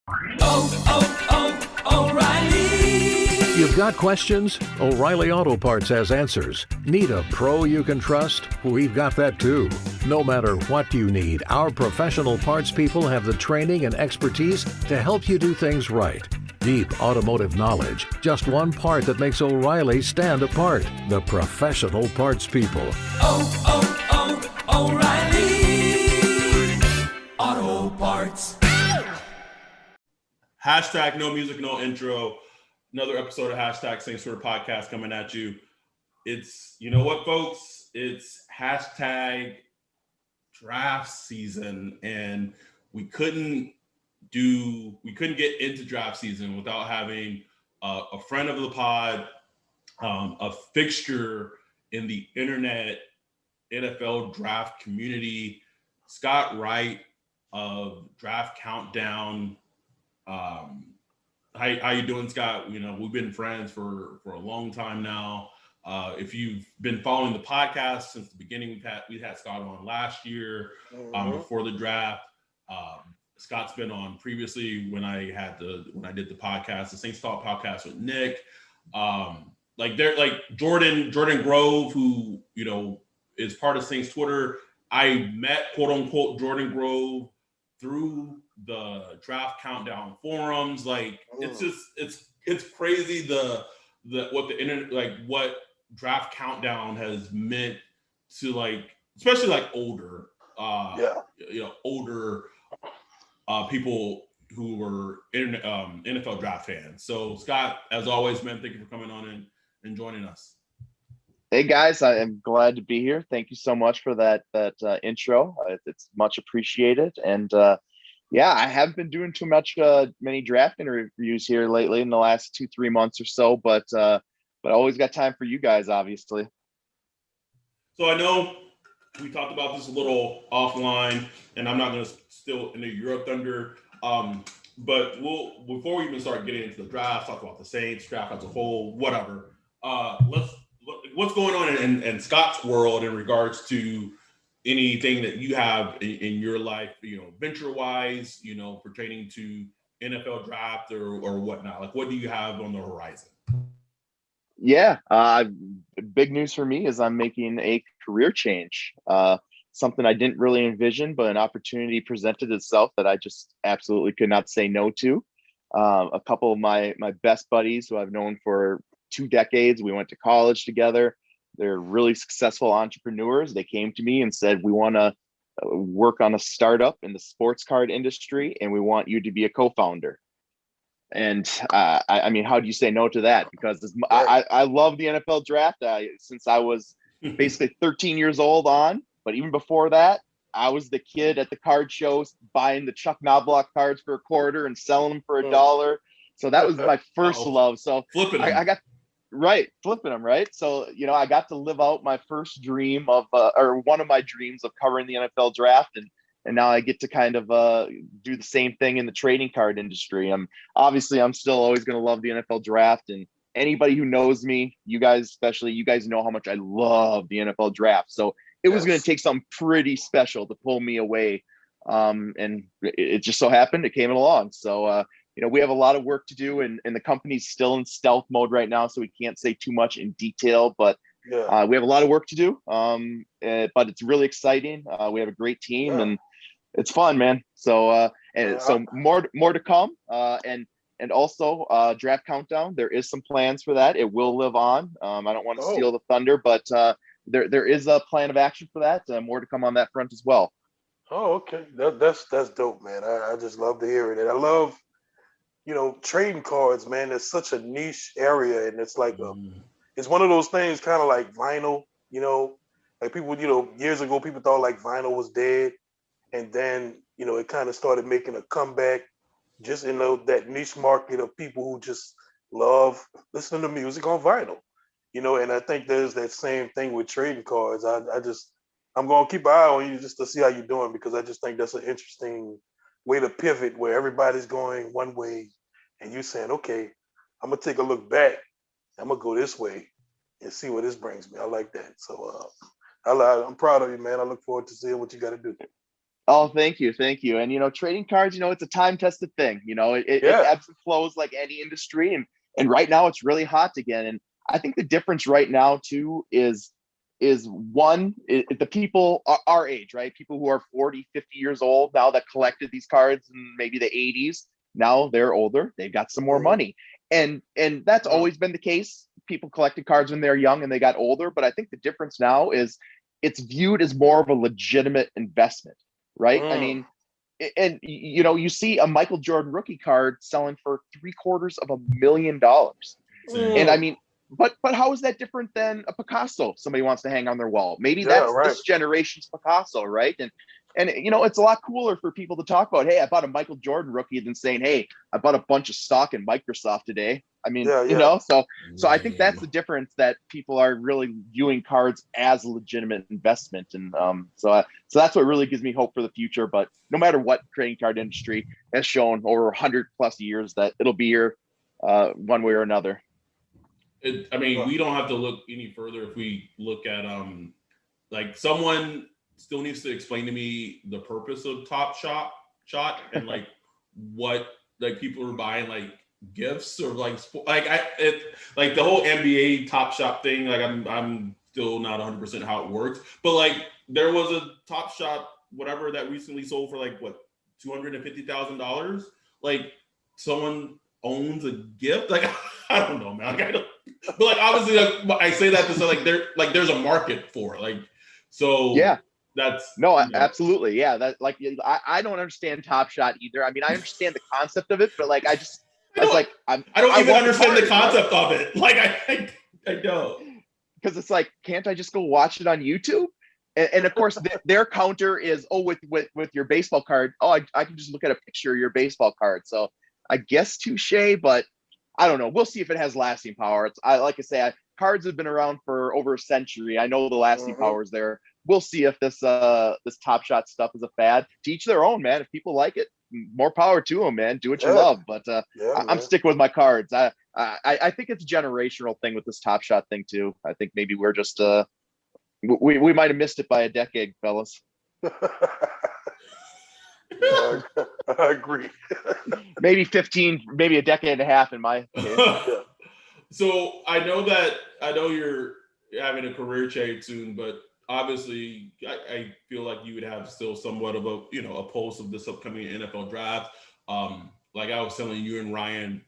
O'Reilly! You've got questions? O'Reilly Auto Parts has answers. Need a pro you can trust? We've got that too. No matter what you need, our professional parts people have the training and expertise to help you do things right. Deep automotive knowledge, just one part that makes O'Reilly stand apart. The professional parts people. O'Reilly Auto Parts. Hashtag no music, no intro. Another episode of Hashtag Saints for the Podcast coming at you. It's, you know what, folks? It's hashtag draft season, and we couldn't get into draft season without having a friend of the pod, a fixture in the internet NFL draft community, Scott Wright of Draft Countdown. How you doing, Scott? You know, we've been friends for a long time now. If you've been following the podcast since the beginning, we had Scott on last year before the draft. Scott's been on previously when I did the podcast, the Saints Talk podcast with Nick. Jordan Grove, who is part of Saints Twitter. I met quote unquote Jordan Grove through the Draft Countdown forums. It's crazy what Draft Countdown has meant to especially older people who were NFL draft fans. So Scott, as always, man, thank you for coming on and joining us. Hey guys, I am glad to be here. Thank you so much for that intro. It's much appreciated. And I haven't been doing too many draft interviews here lately in the last 2-3 months or so, but I always got time for you guys, obviously. So I know we talked about this a little offline, and I'm not going to steal into your thunder. But before we even start getting into the draft, talk about the Saints draft as a whole, whatever. What's going on in Scott's world in regards to anything that you have in your life, venture-wise, pertaining to NFL draft or whatnot? Like, what do you have on the horizon? Yeah, big news for me is I'm making a career change. Something I didn't really envision, but an opportunity presented itself that I just absolutely could not say no to. A couple of my best buddies who I've known for 2 decades, we went to college together. They're really successful entrepreneurs. They came to me and said, we want to work on a startup in the sports card industry, and we want you to be a co-founder. And I mean, how do you say no to that? Because I love the NFL draft since I was basically 13 years old on. But even before that, I was the kid at the card shows buying the Chuck Knobloch cards for $0.25 and selling them for $1. So that was my first love. So flipping them. I got flipping them, right? So I got to live out my first dream of or one of my dreams of covering the NFL draft, and now I get to kind of do the same thing in the trading card industry. I'm still always going to love the NFL draft, and anybody who knows me, you guys especially, you guys know how much I love the NFL draft. So it was going to take something pretty special to pull me away, and it just so happened it came along. So we have a lot of work to do, and the company's still in stealth mode right now, so we can't say too much in detail, but we have a lot of work to do. But it's really exciting. We have a great team, and it's fun, man. So so more to come. And also Draft Countdown, there is some plans for that. It will live on. I don't want to steal the thunder, but there is a plan of action for that. More to come on that front as well. Oh, okay. That's dope, man. I just love to hear it. And I love, trading cards, man. It's such a niche area, and it's like it's one of those things kind of like vinyl, like people, years ago people thought like vinyl was dead, and then it kind of started making a comeback just in that niche market of people who just love listening to music on vinyl, and I think there's that same thing with trading cards. I'm going to keep an eye on you just to see how you're doing, because I just think that's an interesting way to pivot where everybody's going one way and you saying, okay, I'm going to take a look back. I'm going to go this way and see where this brings me. I like that. So I'm proud of you, man. I look forward to seeing what you got to do. Oh, thank you, thank you. And trading cards, it's a time-tested thing. It Yeah. ebbs and flows like any industry, and right now it's really hot again. And I think the difference right now too is one, the people our age, right? People who are 40, 50 years old now that collected these cards in maybe the 80s. Now they're older, they've got some more money. And that's always been the case. People collected cards when they're young and they got older. But I think the difference now is it's viewed as more of a legitimate investment, right? I mean, and you see a Michael Jordan rookie card selling for $750,000. And I mean, but how is that different than a Picasso somebody wants to hang on their wall? Maybe that's this generation's Picasso, right? And it's a lot cooler for people to talk about, hey, I bought a Michael Jordan rookie, than saying, hey, I bought a bunch of stock in Microsoft today. I mean, so I think that's the difference, that people are really viewing cards as a legitimate investment. And so that's what really gives me hope for the future. But no matter what, trading card industry has shown over 100 plus years that it'll be here one way or another. We don't have to look any further if we look at like someone still needs to explain to me the purpose of Top Shot and like what like people are buying like gifts or like the whole NBA Top Shot thing. Like I'm still not 100% how it works, but like there was a Top Shot whatever that recently sold for like what $250,000. Like someone owns a gift. Like I don't know, man. But like obviously, I say that to say there's a market for it. Like so. Yeah. That's absolutely. Yeah. That I don't understand Top Shot either. I mean, I understand the concept of it, but like I don't even understand the concept of it. Like I don't. Because it's like, can't I just go watch it on YouTube? And of course, their counter is, with your baseball card. Oh, I can just look at a picture of your baseball card. So I guess touche, but I don't know. We'll see if it has lasting power. Cards have been around for over a century. I know the lasting power is there. We'll see if this Top Shot stuff is a fad. To each their own, man. If people like it, more power to them, man. Do what you love. But I'm sticking with my cards. I think it's a generational thing with this Top Shot thing too. I think maybe we're just we might have missed it by a decade, fellas. I agree. Maybe 15, maybe a decade and a half in my case. So I know you're having a career change soon, but obviously I feel like you would have still somewhat of a pulse of this upcoming NFL draft. Like I was telling you and Ryan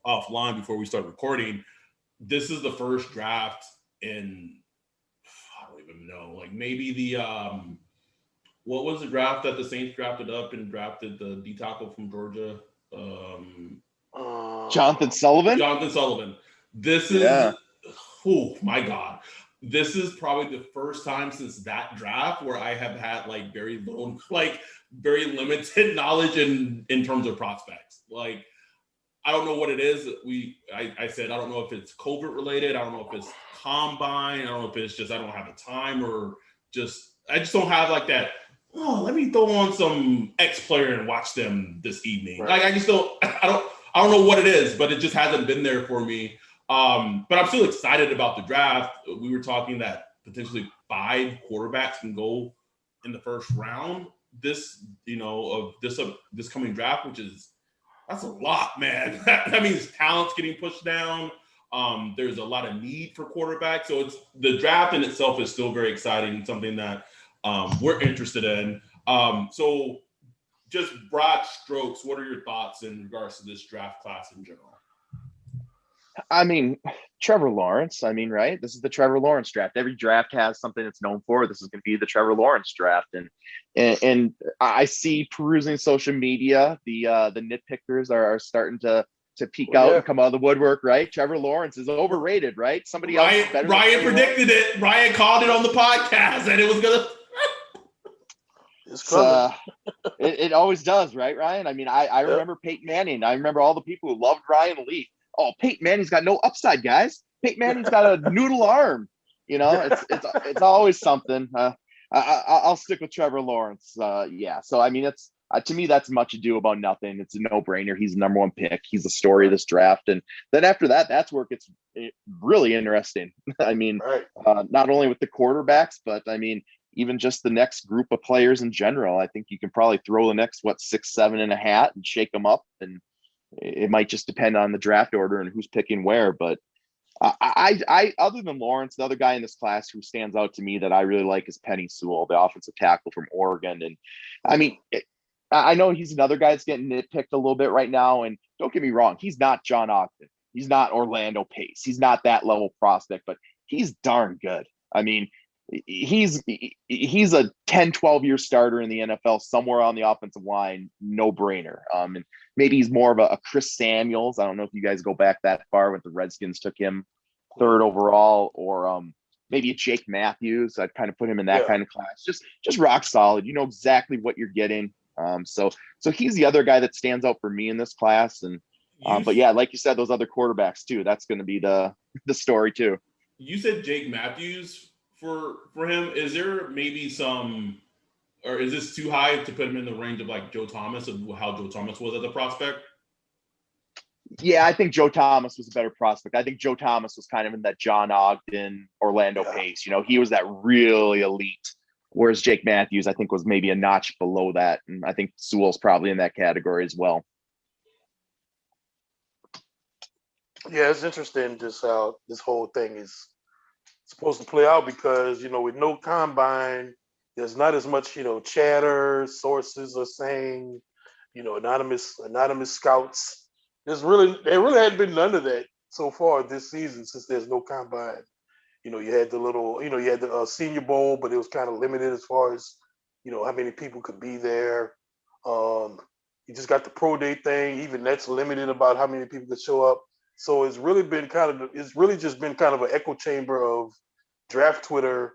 offline before we started recording, this is the first draft in, I don't even know, like maybe the what was the draft that the Saints drafted up and drafted the D tackle from Georgia? Jonathan Sullivan. This is, oh my God. This is probably the first time since that draft where I have had like very limited knowledge in terms of prospects. Like, I don't know what it is. I said, I don't know if it's COVID related. I don't know if it's combine. I don't know if it's just, I don't have the time or I just don't have like that. Oh, let me throw on some X player and watch them this evening. Right. Like, I just don't, I don't know what it is, but it just hasn't been there for me. But I'm still excited about the draft. We were talking that potentially 5 quarterbacks can go in the first round this coming draft, that's a lot, man. That means talent's getting pushed down. There's a lot of need for quarterbacks. So the draft in itself is still very exciting, something that we're interested in. So just broad strokes, what are your thoughts in regards to this draft class in general? I mean, Trevor Lawrence, right? This is the Trevor Lawrence draft. Every draft has something it's known for. This is going to be the Trevor Lawrence draft. And I see perusing social media, the nitpickers are starting to peek out and come out of the woodwork, right? Trevor Lawrence is overrated, right? Somebody else is better. Ryan predicted it. Ryan called it on the podcast and it was going to. It always does, right, Ryan? I mean, I remember Peyton Manning. I remember all the people who loved Ryan Leaf. Oh, Peyton Manning's got no upside, guys. Peyton Manning's got a noodle arm. It's always something. I'll stick with Trevor Lawrence. So I mean, it's to me that's much ado about nothing. It's a no-brainer. He's the number 1 pick. He's the story of this draft, and then after that, that's where it gets really interesting. I mean, not only with the quarterbacks, but I mean, even just the next group of players in general. I think you can probably throw the next 6, 7 in a hat and shake them up, and it might just depend on the draft order and who's picking where. But I other than Lawrence, the other guy in this class who stands out to me that I really like is Penny Sewell, the offensive tackle from Oregon. And I mean, I know he's another guy that's getting nitpicked a little bit right now. And don't get me wrong, he's not John Ogden. He's not Orlando Pace. He's not that level prospect, but he's darn good. I mean, he's a 10, 12-year starter in the NFL somewhere on the offensive line, no brainer. And maybe he's more of a Chris Samuels. I don't know if you guys go back that far when the Redskins took him 3rd overall, or maybe a Jake Matthews. I'd kind of put him in that kind of class. Just rock solid. You know exactly what you're getting. So he's the other guy that stands out for me in this class. And but yeah, like you said, those other quarterbacks too. That's going to be the story too. You said Jake Matthews for him. Is there maybe some, or is this too high to put him in the range of like Joe Thomas, of how Joe Thomas was as a prospect? Yeah, I think Joe Thomas was a better prospect. I think Joe Thomas was kind of in that John Ogden, Orlando Pace. You know, he was that really elite. Whereas Jake Matthews, I think, was maybe a notch below that. And I think Sewell's probably in that category as well. Yeah, it's interesting just how this whole thing is supposed to play out, because, you know, with no combine, there's not as much, you know, chatter. Sources are saying, you know, anonymous scouts. There really hadn't been none of that so far this season, since there's no combine. You know, you had the Senior Bowl, but it was kind of limited as far as, you know, how many people could be there. You just got the pro day thing. Even that's limited about how many people could show up. So it's really just been kind of an echo chamber of draft Twitter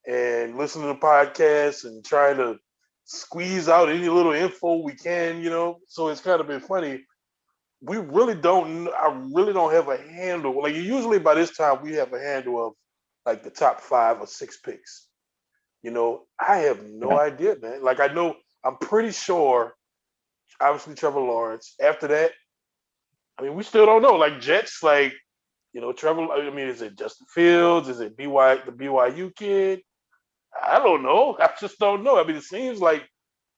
and listening to podcasts and trying to squeeze out any little info we can, you know. So it's kind of been funny. I really don't have a handle. Like, usually by this time we have a handle of like the top 5 or 6 picks. You know, I have no idea, man. Like, I'm pretty sure, obviously Trevor Lawrence. After that, I mean, we still don't know. Like, Jets, like, you know, Trevor, I mean, is it Justin Fields? Is it the BYU kid? I don't know. I just don't know. I mean, it seems like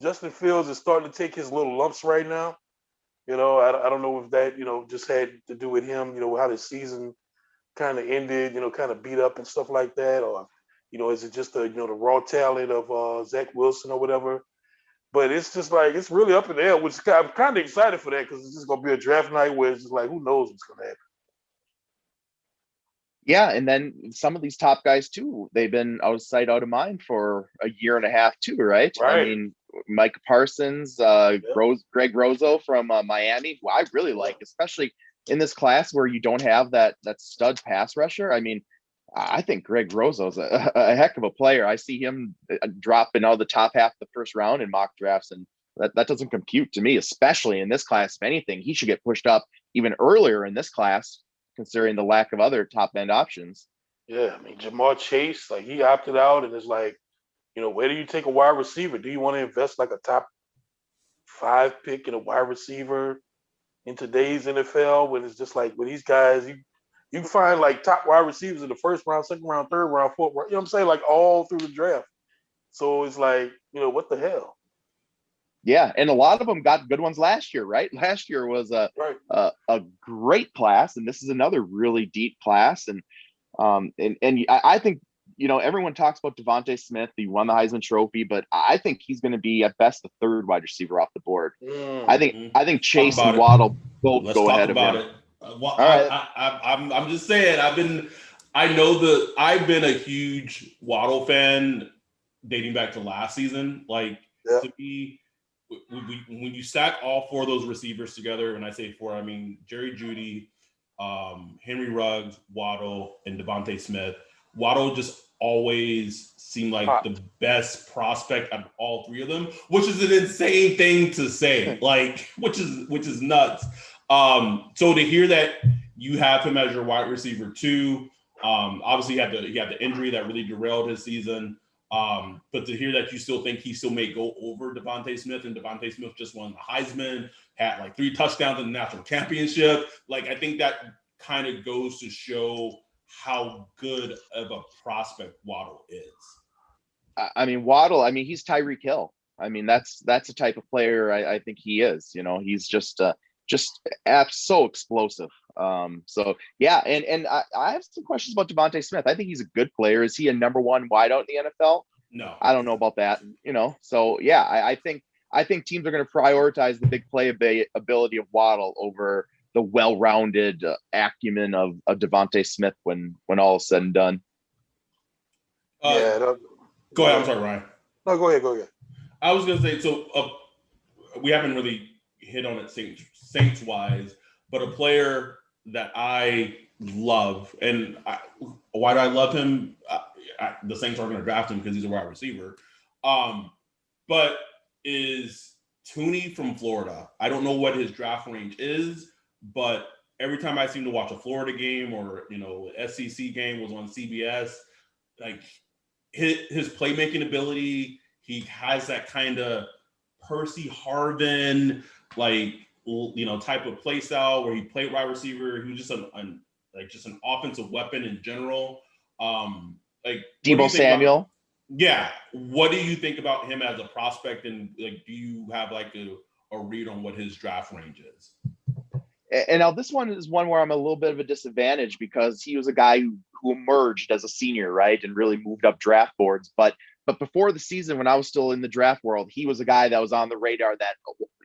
Justin Fields is starting to take his little lumps right now. You know, I don't know if that, you know, just had to do with him, you know, how the season kind of ended, you know, kind of beat up and stuff like that. Or, you know, is it just the raw talent of Zach Wilson or whatever? But it's just like, it's really up in the air, which I'm kind of excited for that, because it's just going to be a draft night where it's just like, who knows what's going to happen. Yeah, and then some of these top guys too, they've been out of sight, out of mind for a year and a half too, right? I mean, Micah Parsons, Greg Rozo from Miami, who I really like, especially in this class where you don't have that stud pass rusher. I mean, I think Greg Rozo's a heck of a player. I see him dropping out of the top half of the first round in mock drafts, and that doesn't compute to me, especially in this class. If anything, he should get pushed up even earlier in this class, considering the lack of other top end options. Yeah, I mean, Jamar Chase, like, he opted out, and it's like, you know, where do you take a wide receiver? Do you want to invest like a top 5 pick in a wide receiver in today's NFL, when it's just like, with these guys, you can find like top wide receivers in the first round, second round, third round, fourth round, you know what I'm saying? Like, all through the draft. So it's like, you know, what the hell? Yeah, and a lot of them got good ones last year, right? Last year was a great class, and this is another really deep class. And I think, you know, everyone talks about Devontae Smith. He won the Heisman Trophy, but I think he's going to be at best the 3rd wide receiver off the board. Mm-hmm. I think Chase and Waddle both go ahead of him. All right. I'm just saying. I've been a huge Waddle fan dating back to last season. Like, to me, when you stack all 4 of those receivers together, and I say 4, I mean Jerry Jeudy, Henry Ruggs, Waddle, and Devontae Smith. Waddle just always seemed like the best prospect of all 3 of them, which is an insane thing to say, like, which is nuts. So to hear that you have him as your wide receiver 2, obviously he had the injury that really derailed his season. But to hear that you still think he still may go over Devontae Smith, and Devontae Smith just won the Heisman, had like 3 touchdowns in the national championship. Like, I think that kind of goes to show how good of a prospect Waddle is. I mean, Waddle, I mean, he's Tyreek Hill. I mean, that's the type of player I think he is. You know, he's just so explosive. So yeah, and I have some questions about Devontae Smith. I think he's a good player. Is he a number one wideout in the NFL? No. I don't know about that. You know, so yeah, I think teams are going to prioritize the big play ability of Waddle over the well-rounded acumen of Devontae Smith when all is said and done. Go ahead. I'm sorry, Ryan. No, go ahead. I was going to say, so we haven't really hit on it Saints wise, but a player that I love, and why do I love him? The Saints aren't going to draft him because he's a wide receiver, but is Tooney from Florida. I don't know what his draft range is, but every time I seem to watch a Florida game or, you know, SEC game was on CBS, like his playmaking ability, he has that kind of Percy Harvin, like, you know, type of play style where he played wide receiver. He was just an offensive weapon in general. Like Deebo Samuel. Yeah. What do you think about him as a prospect? And like, do you have like a read on what his draft range is? And now this one is one where I'm a little bit of a disadvantage because he was a guy who emerged as a senior, right, and really moved up draft boards. But before the season, when I was still in the draft world, he was a guy that was on the radar that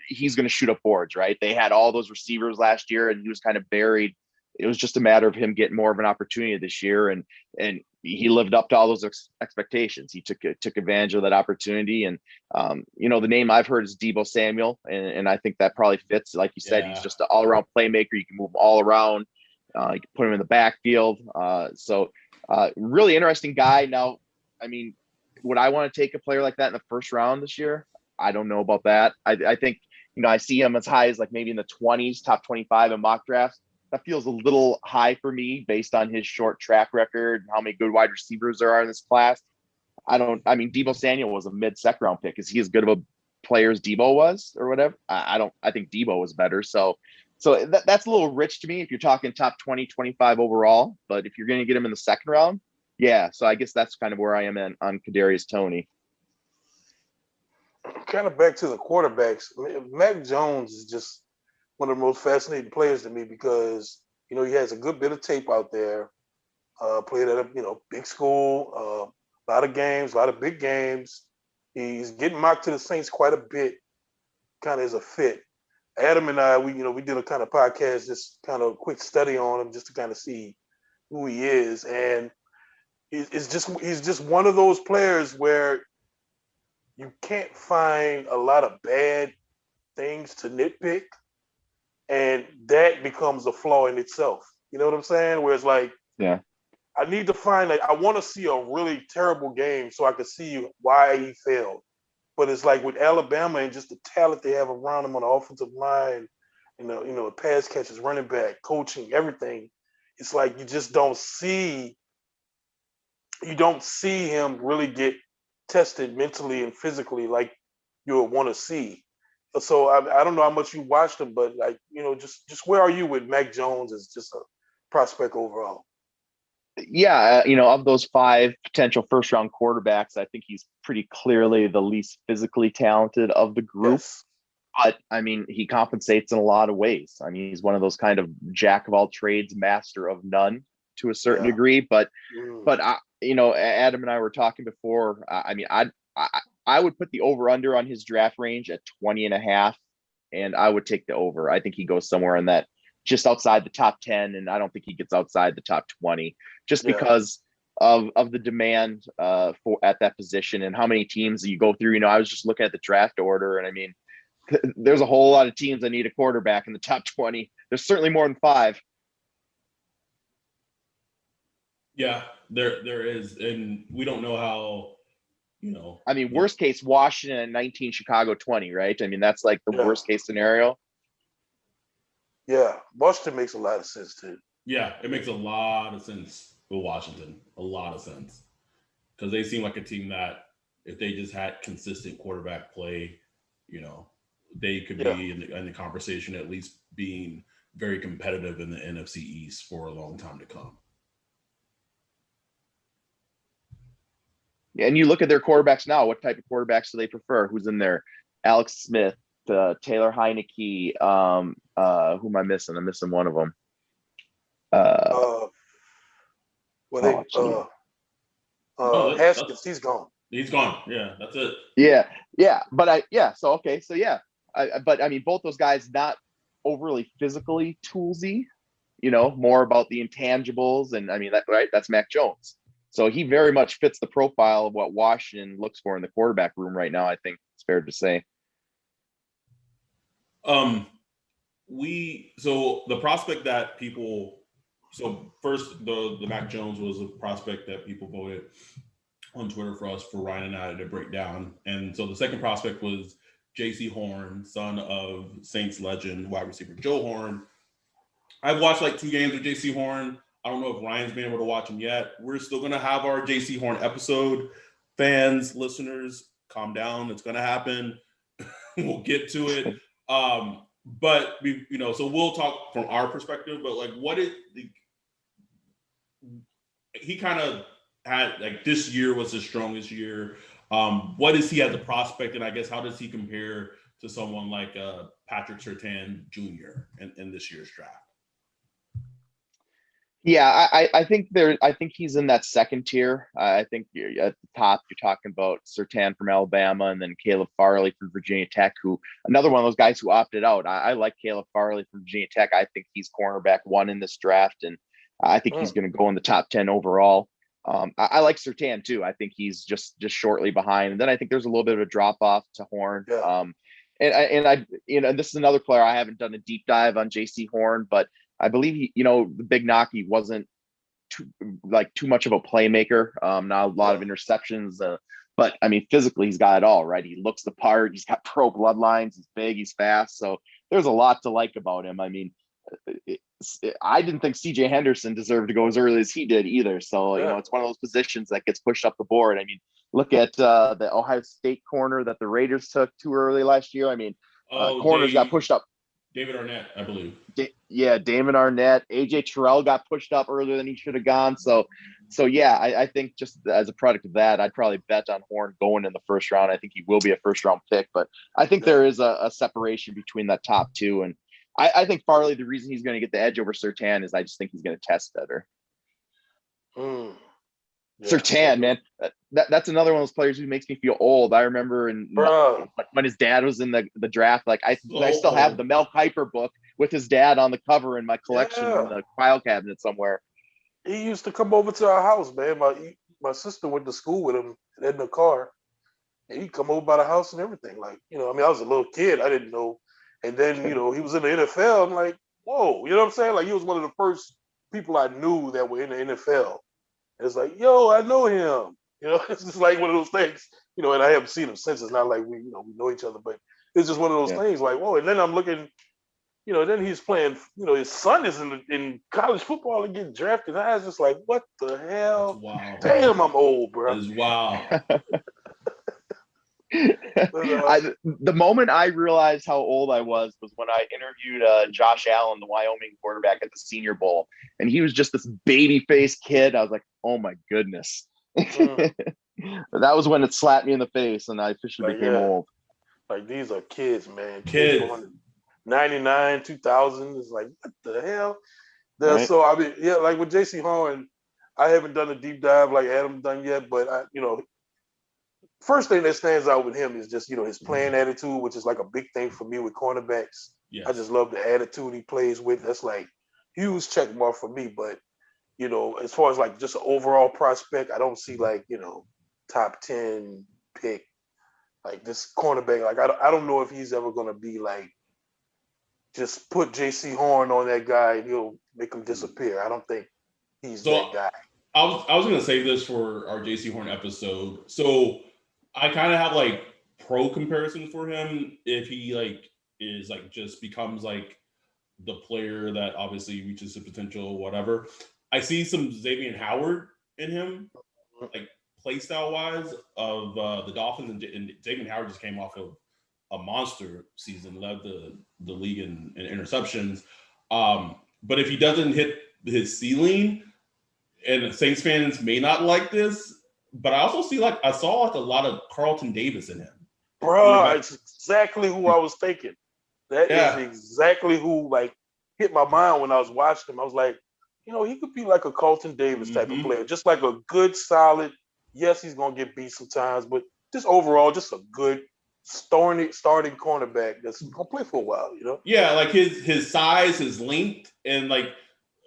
he's going to shoot up boards, right? They had all those receivers last year, and he was kind of buried. It was just a matter of him getting more of an opportunity this year, and he lived up to all those expectations. He took advantage of that opportunity, and you know, the name I've heard is Deebo Samuel, and I think that probably fits. Like you said, he's just an all-around playmaker. You can move him all around. You can put him in the backfield. So really interesting guy. Now, I mean, would I want to take a player like that in the first round this year? I don't know about that. I think, you know, I see him as high as like maybe in the 20s, top 25 in mock drafts. That feels a little high for me based on his short track record and how many good wide receivers there are in this class. I mean, Deebo Samuel was a mid-second round pick. Is he as good of a player as Deebo was or whatever? I think Deebo was better. So that's a little rich to me if you're talking top 20, 25 overall. But if you're going to get him in the second round, yeah. So I guess that's kind of where I am on Kadarius Toney. Kind of back to the quarterbacks. Mac Jones is just one of the most fascinating players to me because, you know, he has a good bit of tape out there. Played at a, you know, big school, a lot of games, a lot of big games. He's getting mocked to the Saints quite a bit, kind of as a fit. Adam and I, we did a kind of podcast, just kind of a quick study on him just to kind of see who he is. And he's just one of those players where you can't find a lot of bad things to nitpick. And that becomes a flaw in itself. You know what I'm saying? Where it's like, yeah, I need to find, like, I want to see a really terrible game so I can see why he failed. But it's like with Alabama and just the talent they have around them on the offensive line, you know, pass catches, running back, coaching, everything. It's like you just don't see him really get tested mentally and physically like you would want to see. So I don't know how much you watched him, but like, you know, just where are you with Mac Jones as just a prospect overall? Yeah, you know, of those 5 potential first round quarterbacks, I think he's pretty clearly the least physically talented of the group. Yes. But I mean, he compensates in a lot of ways. I mean, he's one of those kind of jack of all trades, master of none to a certain degree. But you know, Adam and I were talking before. I mean, I would put the over under on his draft range at 20.5, and I would take the over. I think he goes somewhere in that, just outside the top 10, and I don't think he gets outside the top 20 just because of the demand for at that position and how many teams you go through. You know, I was just looking at the draft order, and I mean, there's a whole lot of teams that need a quarterback in the top 20. There's certainly more than 5. Yeah, there is, and we don't know how, you know. I mean, worst case, Washington at 19, Chicago 20, right? I mean, that's like the worst case scenario. Yeah, Washington makes a lot of sense too. Yeah, it makes a lot of sense with Washington. A lot of sense. Because they seem like a team that if they just had consistent quarterback play, you know, they could be in the conversation, at least being very competitive in the NFC East for a long time to come. And you look at their quarterbacks now. What type of quarterbacks do they prefer? Who's in there? Alex Smith, Taylor Heineke. Who am I missing? I'm missing one of them. Haskins, he's gone. He's gone. Yeah, that's it. Yeah. But so okay. So yeah. But I mean, both those guys not overly physically toolsy, more about the intangibles. And I mean, that's Mac Jones. So he very much fits the profile of what Washington looks for in the quarterback room right now. I think it's fair to say. So the prospect that first the Mac Jones was a prospect that people voted on Twitter for us, for Ryan and I to break down. And so the second prospect was J.C. Horn, son of Saints legend wide receiver Joe Horn. I've watched like 2 games with J.C. Horn. I don't know if Ryan's been able to watch him yet. We're still going to have our J.C. Horn episode. Fans, listeners, calm down. It's going to happen. We'll get to it. But so we'll talk from our perspective. But like, he kind of had, like, this year was his strongest year. What is he as a prospect, and I guess how does he compare to someone like Patrick Surtain Jr. in this year's draft? Yeah, I think he's in that second tier. I think at the top you're talking about Surtain from Alabama, and then Caleb Farley from Virginia Tech, who another one of those guys who opted out. I like Caleb Farley from Virginia Tech. I think he's cornerback 1 in this draft, and I think he's going to go in the top 10 overall. I like Surtain too. I think he's just shortly behind, and then I think there's a little bit of a drop off to Horn. Yeah. And this is another player I haven't done a deep dive on, J.C. Horn, but I believe he, the big knock, he wasn't too much of a playmaker. Not a lot of interceptions, but I mean, physically he's got it all, right? He looks the part. He's got pro bloodlines. He's big. He's fast. So there's a lot to like about him. I mean, I didn't think C.J. Henderson deserved to go as early as he did either. So it's one of those positions that gets pushed up the board. I mean, look at the Ohio State corner that the Raiders took too early last year. I mean, corners got pushed up. David Arnett, I believe. Damon Arnett. AJ Terrell got pushed up earlier than he should have gone. So yeah, I think just as a product of that, I'd probably bet on Horn going in the first round. I think he will be a first round pick, but I think there is a separation between that top 2. And I think Farley, the reason he's going to get the edge over Surtain is I just think he's going to test better. Yeah. Surtain, man, that's another one of those players who makes me feel old. I remember when his dad was in the draft, like I still have the Mel Kiper book with his dad on the cover in my collection in the file cabinet somewhere. He used to come over to our house, man. My sister went to school with him in the car, and he'd come over by the house and everything. Like, I was a little kid, I didn't know. And then, he was in the NFL. I'm like, whoa, you know what I'm saying? Like, he was one of the first people I knew that were in the NFL. And it's like, yo, I know him. It's just like one of those things, and I haven't seen him since. It's not like we know each other, but it's just one of those things like, whoa. And then I'm looking, then he's playing, his son is in college football and getting drafted. I was just like, what the hell? Wow. Damn, I'm old, bro. That is wow. The moment I realized how old I was when I interviewed Josh Allen, the Wyoming quarterback, at the Senior Bowl, and he was just this baby-faced kid. I was like, oh my goodness. That was when it slapped me in the face, and I officially became old. Like, these are kids, man. Kids. 99, 2000. It's like, what the hell? Right. So I mean, like with J.C. Horn, I haven't done a deep dive like Adam done yet, but first thing that stands out with him is just, his playing attitude, which is like a big thing for me with cornerbacks. Yes. I just love the attitude he plays with. That's like huge check mark for me. But, as far as like just an overall prospect, I don't see like, top 10 pick, like this cornerback. Like, I don't know if he's ever going to be like, just put J.C. Horn on that guy and he'll make him disappear. I don't think he's that guy. I was going to save this for our J.C. Horn episode. So I kind of have like pro comparisons for him if he like is like just becomes like the player that obviously reaches his potential, whatever. I see some Xavier Howard in him, like play style wise, of the Dolphins, and Xavier Howard just came off of a monster season, led the league in interceptions. But if he doesn't hit his ceiling, and Saints fans may not like this, but I also I saw like a lot of Carlton Davis in him. Bro, it's exactly who I was thinking. That Yeah. is exactly who like hit my mind when I was watching him. I was like, he could be like a Carlton Davis type of player, just like a good, solid. Yes, he's gonna get beat sometimes, but just overall, just a good starting cornerback that's gonna play for a while. Yeah, like his size, his length, and like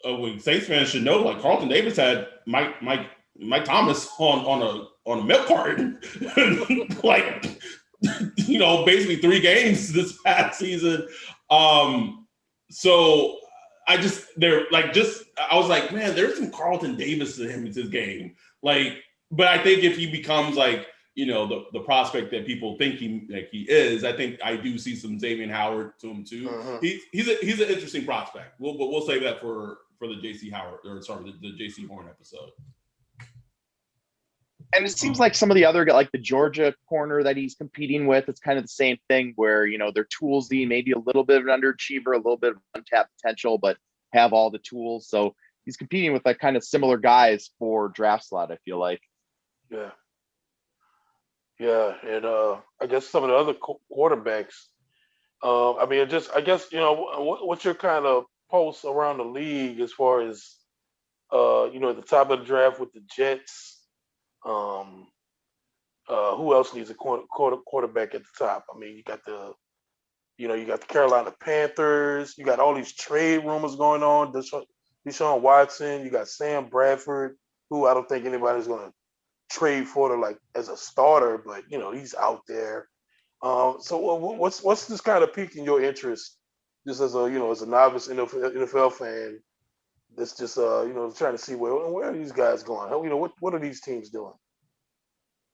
when Saints fans should know, like Carlton Davis had Mike Thomas on a milk carton, like basically 3 games this past season. So I was like, man, there's some Carlton Davis in him in this game. Like, but I think if he becomes like, the prospect that people think he is, I think I do see some Xavier Howard to him too. He's an interesting prospect. We'll save that for the the JC Horn episode. And it seems like some of the other, like the Georgia corner that he's competing with, it's kind of the same thing where, they're toolsy, maybe a little bit of an underachiever, a little bit of untapped potential, but have all the tools. So he's competing with like kind of similar guys for draft slot, I feel like. Yeah. Yeah. And I guess some of the other quarterbacks, what's your kind of pulse around the league as far as, at the top of the draft with the Jets? Who else needs a quarterback at the top? I mean, you got the Carolina Panthers. You got all these trade rumors going on. Deshaun Watson. You got Sam Bradford, who I don't think anybody's going to trade for like as a starter, but he's out there. So what's this kind of piquing your interest, just as a novice NFL fan? That's just trying to see where are these guys going? What are these teams doing?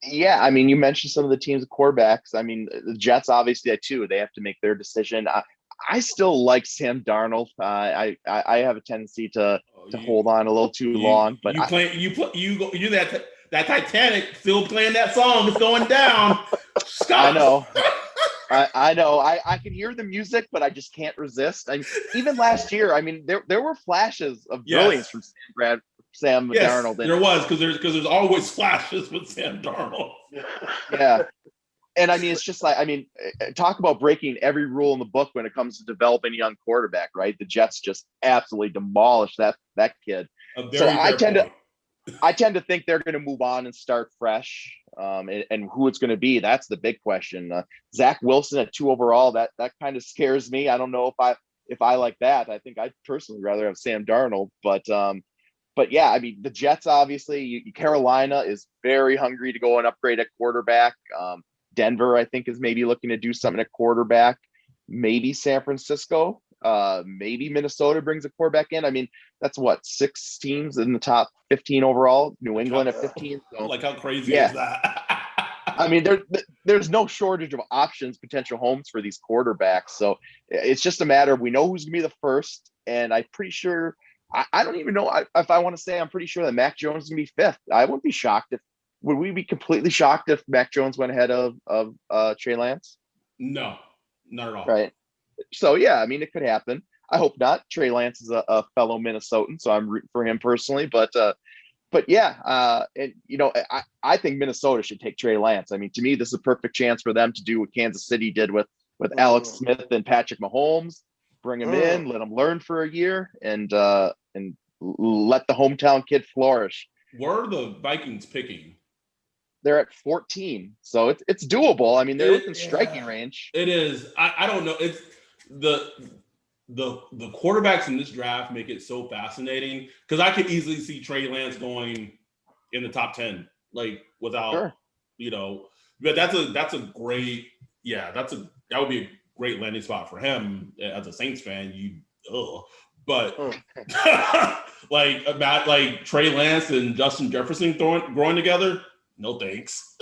Yeah, I mean, you mentioned some of the teams of quarterbacks. I mean, the Jets obviously too. They have to make their decision. I still like Sam Darnold. I have a tendency to hold on a little too long. But that Titanic still playing that song. It's going down. Scott. I know. I know. I can hear the music, but I just can't resist. Even last year, I mean, there were flashes of brilliance from Sam Darnold. There was because there's always flashes with Sam Darnold. Yeah. And I mean, it's just like, talk about breaking every rule in the book when it comes to developing a young quarterback, right? The Jets just absolutely demolished that kid. So I tend to think they're going to move on and start fresh. And who it's going to be, that's the big question. Zach Wilson at 2 overall, that kind of scares me. I don't know if I like that. I think I'd personally rather have Sam Darnold, but yeah, I mean, the Jets, obviously, Carolina is very hungry to go and upgrade at quarterback. Denver, I think, is maybe looking to do something at quarterback. Maybe San Francisco, maybe Minnesota brings a quarterback in. I mean, that's 6 teams in the top 15 overall. New England at 15. So, like, how crazy is that? I mean, there's no shortage of options, potential homes for these quarterbacks. So it's just a matter of, we know who's going to be the first, and I'm pretty sure. I don't even know if I want to say I'm pretty sure that Mac Jones is going to be 5th. I wouldn't be shocked would we be completely shocked if Mac Jones went ahead of Trey Lance? No, not at all. Right. So, yeah, I mean, it could happen. I hope not. Trey Lance is a fellow Minnesotan, so I'm rooting for him personally. But yeah, and I think Minnesota should take Trey Lance. I mean, to me, this is a perfect chance for them to do what Kansas City did with Alex Smith and Patrick Mahomes. Bring him in, let him learn for a year, and let the hometown kid flourish. Where are the Vikings picking? They're at 14, so it's doable. I mean, they're within striking range. It is. I don't know. It's the quarterbacks in this draft make it so fascinating because I could easily see Trey Lance going in the top 10, like without But that's a great that would be a great landing spot for him as a Saints fan. But like Trey Lance and Justin Jefferson growing together. No thanks.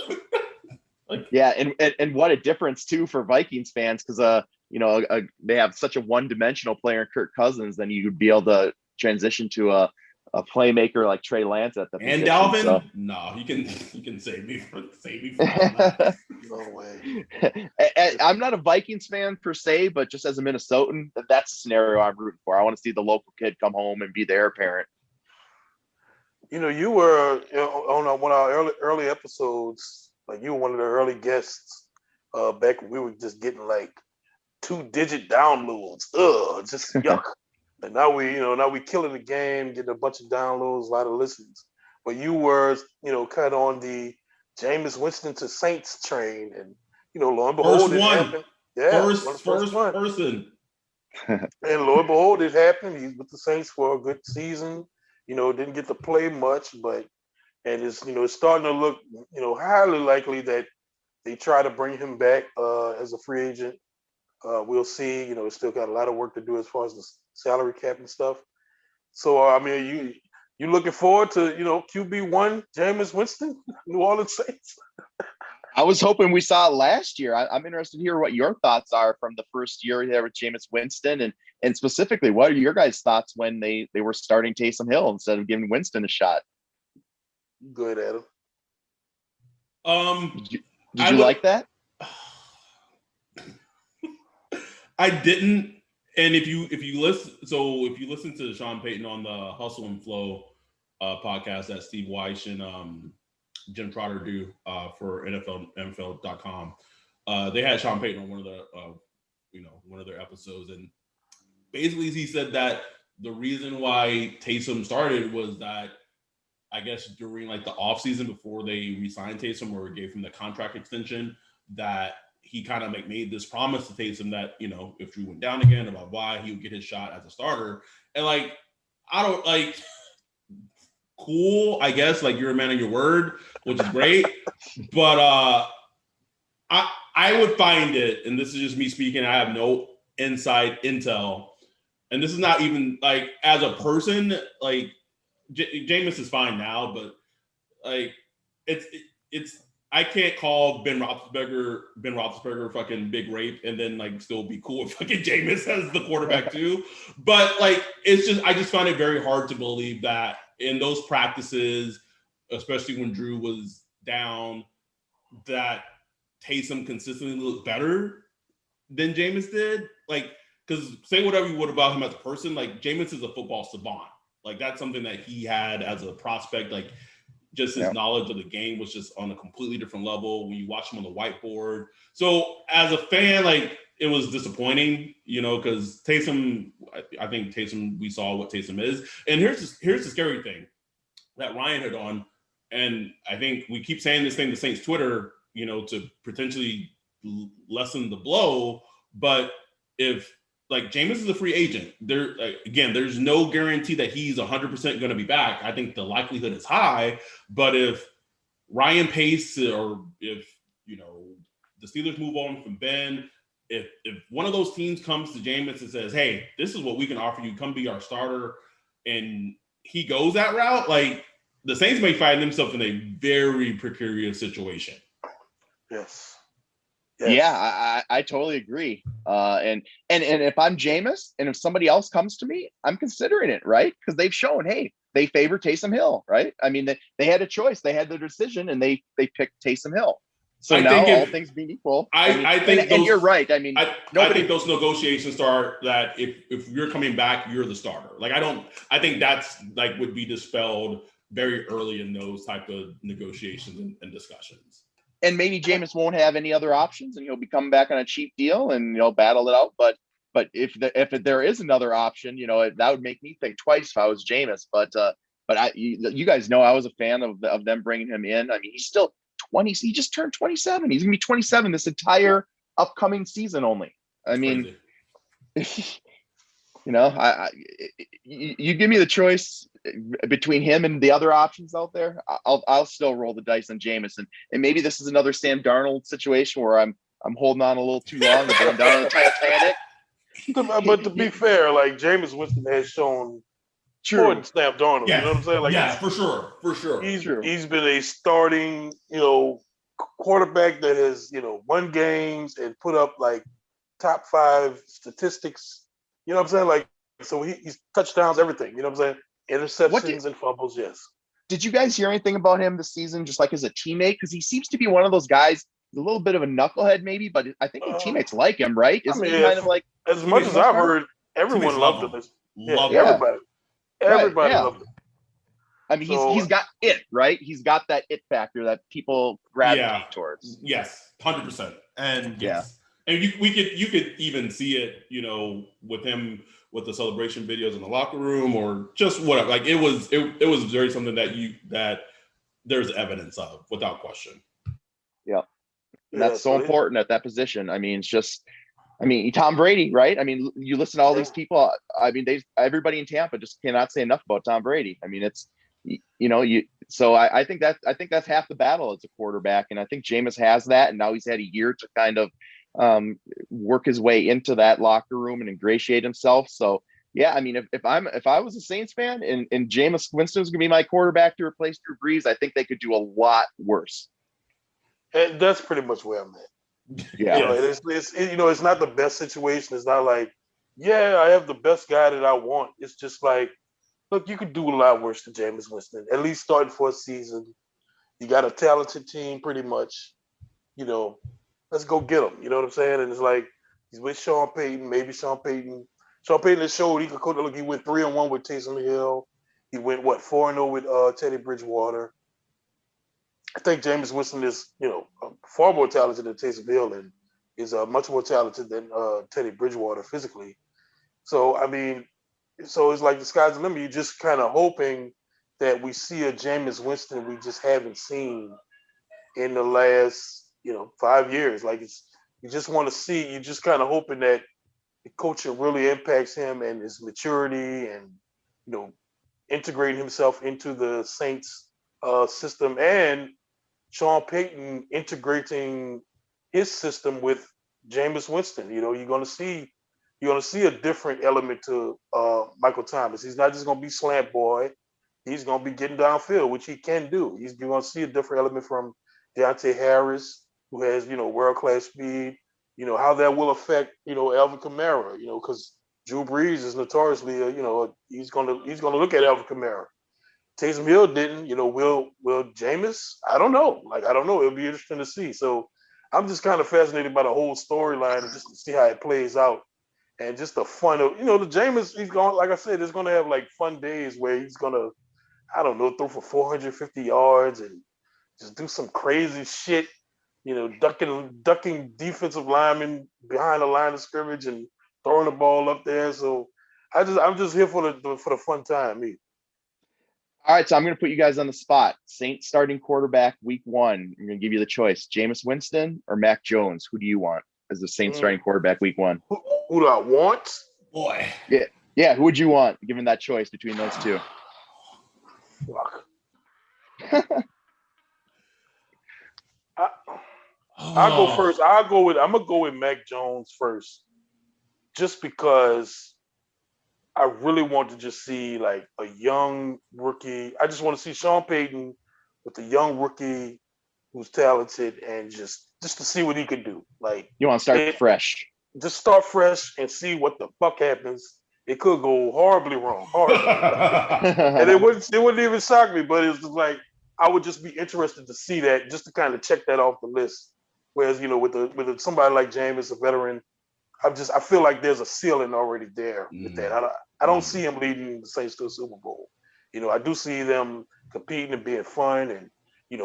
And what a difference too for Vikings fans, because they have such a one-dimensional player in Kirk Cousins, then you would be able to transition to a playmaker like Trey Lance at the and position. Dalvin. So. No, you can save me from that. No way. I'm not a Vikings fan per se, but just as a Minnesotan, that's the scenario I'm rooting for. I want to see the local kid come home and be the heir apparent. You were on one of our early episodes. Like you were one of the early guests. Back when we were just getting like 2-digit downloads. Just yuck. And now we killing the game, getting a bunch of downloads, a lot of listens. But you were, kind of on the Jameis Winston to Saints train, and lo and behold, it happened. Yeah, first one. person. And lo and behold, it happened. He's with the Saints for a good season. Didn't get to play much, and it's starting to look, highly likely that they try to bring him back as a free agent. We'll see. It's still got a lot of work to do as far as the salary cap and stuff. So, you looking forward to, QB1, Jameis Winston, New Orleans Saints? I was hoping we saw it last year. I'm interested to hear what your thoughts are from the first year there with Jameis Winston, and specifically, what are your guys' thoughts when they were starting Taysom Hill instead of giving Winston a shot? Good, Adam. Did you like that? I didn't. And if you listen to Sean Payton on the Hustle and Flow podcast that Steve Weish and Jim Trotter do for NFL.com, they had Sean Payton on one of their episodes, and basically he said that the reason why Taysom started was that I guess during like the offseason before they re-signed Taysom or gave him the contract extension, that he kind of made this promise to Taysom that, if Drew went down again, about why he would get his shot as a starter. And like, I don't like, cool, I guess, like you're a man of your word, which is great. But I would find it, and this is just me speaking, I have no inside intel. And this is not even like as a person, like Jameis is fine now, but like it's I can't call Ben Roethlisberger fucking big rape and then like still be cool with fucking Jameis as the quarterback too. But like I just found it very hard to believe that in those practices, especially when Drew was down, that Taysom consistently looked better than Jameis did. Like, because say whatever you would about him as a person, like Jameis is a football savant. Like that's something that he had as a prospect. Like just his knowledge of the game was just on a completely different level when you watch him on the whiteboard. So as a fan, like it was disappointing, because Taysom, I think Taysom, we saw what Taysom is. And here's the scary thing that Ryan hit on. And I think we keep saying this thing to Saints Twitter, to potentially lessen the blow. But if like Jameis is a free agent, there's no guarantee that he's 100% going to be back. I think the likelihood is high, but if Ryan Pace or if the Steelers move on from Ben, if one of those teams comes to Jameis and says, "Hey, this is what we can offer you, come be our starter," and he goes that route, like the Saints may find themselves in a very precarious situation. Yes. Yeah, I totally agree. And if I'm Jameis and if somebody else comes to me, I'm considering it, right? Because they've shown, hey, they favor Taysom Hill, right? I mean, they had a choice, they had their decision, and they picked Taysom Hill. So all things being equal, I think and you're right. I mean, I think those negotiations start that if you're coming back, you're the starter. Like I think that's like would be dispelled very early in those type of negotiations and discussions. And maybe Jameis won't have any other options, and he'll be coming back on a cheap deal and battle it out. But if there is another option, that would make me think twice if I was Jameis. But you guys know I was a fan of them bringing him in. I mean, he's still 20. He just turned 27. He's gonna be 27 this entire upcoming season only. I mean, you give me the choice between him and the other options out there, I'll still roll the dice on Jameis, and maybe this is another Sam Darnold situation where I'm holding on a little too long and going down the Titanic. But to be fair, like Jameis Winston has shown more than Sam Darnold. Yeah. You know what I'm saying? Like, for sure. He's been a starting, quarterback that has, won games and put up like top 5 statistics. You know what I'm saying? Like, so he's touchdowns, everything. You know what I'm saying? Interceptions and fumbles, yes. Did you guys hear anything about him this season, just like as a teammate? Because he seems to be one of those guys, a little bit of a knucklehead maybe, but I think his teammates like him, right? Isn't he kind of like... As much as I've heard, everyone loved him. Everybody loved him. I mean, he's got it, right? He's got that it factor that people gravitate towards. Yes, 100%. And Yeah. yes. And you could even see it, with him with the celebration videos in the locker room or just whatever. Like it was very something that there's evidence of without question. Yeah. And that's so important at that position. I mean, it's just, Tom Brady, right? I mean, you listen to all these people. I mean, everybody in Tampa just cannot say enough about Tom Brady. I mean, it's, so I think that's half the battle as a quarterback. And I think Jameis has that. And now he's had a year to kind of work his way into that locker room and ingratiate himself. So yeah, I mean, if I was a Saints fan and Jameis Winston was going to be my quarterback to replace Drew Brees, I think they could do a lot worse. And that's pretty much where I'm at. Yeah. It's not the best situation. It's not like, I have the best guy that I want. It's just like, look, you could do a lot worse than Jameis Winston. At least starting for a season. You got a talented team pretty much. Let's go get him. You know what I'm saying? And it's like, he's with Sean Payton. Maybe Sean Payton has showed he could coach. Look, he went 3-1 with Taysom Hill. He went, 4-0 with Teddy Bridgewater. I think Jameis Winston is, far more talented than Taysom Hill and is much more talented than Teddy Bridgewater physically. So, I mean, it's like the sky's the limit. You're just kind of hoping that we see a Jameis Winston we just haven't seen in the last, 5 years. Like you just want to see, you're just kind of hoping that the coaching really impacts him and his maturity and, integrating himself into the Saints system and Sean Payton integrating his system with Jameis Winston. You're going to see a different element to Michael Thomas. He's not just going to be slant boy. He's going to be getting downfield, which he can do. You're going to see a different element from Deontay Harris, who has, world-class speed. How that will affect, Alvin Kamara, because Drew Brees is notoriously, he's going to look at Alvin Kamara. Taysom Hill didn't, will Jameis? I don't know. I don't know. It'll be interesting to see. So I'm just kind of fascinated by the whole storyline and just to see how it plays out. And just the fun of, the Jameis, he's going, like I said, he's going to have fun days where he's going to, I don't know, throw for 450 yards and just do some crazy shit, ducking defensive linemen behind the line of scrimmage and throwing the ball up there. So I'm just here for the fun time, me. All right, so I'm going to put you guys on the spot. Saints starting quarterback week 1. I'm going to give you the choice: Jameis Winston or Mac Jones. Who do you want as the Saints starting quarterback week 1? Who do I want? Boy. Yeah. Who would you want, given that choice between those two? Fuck. I'll go first. I'm gonna go with Mac Jones first, just because I really want to just see a young rookie. I just want to see Sean Payton with a young rookie who's talented and just to see what he could do. You want to start fresh. Just start fresh and see what the fuck happens. It could go horribly wrong. And it wouldn't even shock me, but it's just I would just be interested to see that, just to kind of check that off the list. Whereas, with somebody like Jameis, a veteran, I feel like there's a ceiling already there with that. I don't see him leading the Saints to a Super Bowl. I do see them competing and being fun and,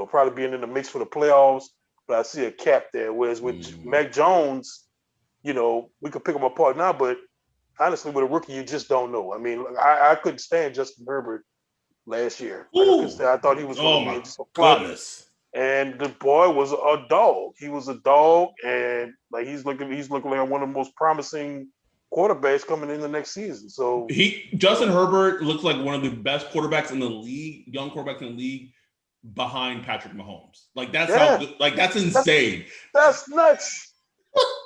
probably being in the mix for the playoffs, but I see a cap there. Whereas with Mac Jones, we could pick him apart now, but honestly, with a rookie, you just don't know. I mean, I couldn't stand Justin Herbert last year. I thought he was going to be just a flop. Goodness. And the boy was a dog. He was a dog, and he's looking like one of the most promising quarterbacks coming in the next season. So Justin Herbert looks like one of the best quarterbacks in the league, young quarterbacks in the league, behind Patrick Mahomes. That's insane. That's nuts.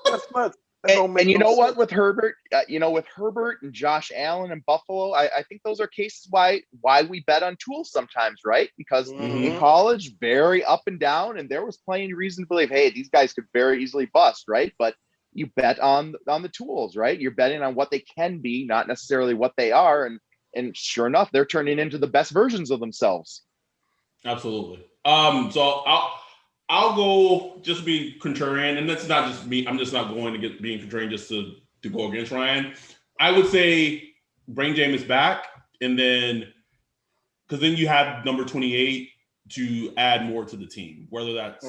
That's nuts. And you know what, with Herbert, and Josh Allen and Buffalo, I think those are cases why we bet on tools sometimes, right? Because in college, very up and down, and there was plenty of reason to believe, hey, these guys could very easily bust, right? But you bet on the tools, right? You're betting on what they can be, not necessarily what they are, and sure enough, they're turning into the best versions of themselves. Absolutely. So I'll go just be contrarian, and that's not just me. I'm just not going to being contrarian just to go against Ryan. I would say bring Jameis back, and then because then you have number 28 to add more to the team, whether that's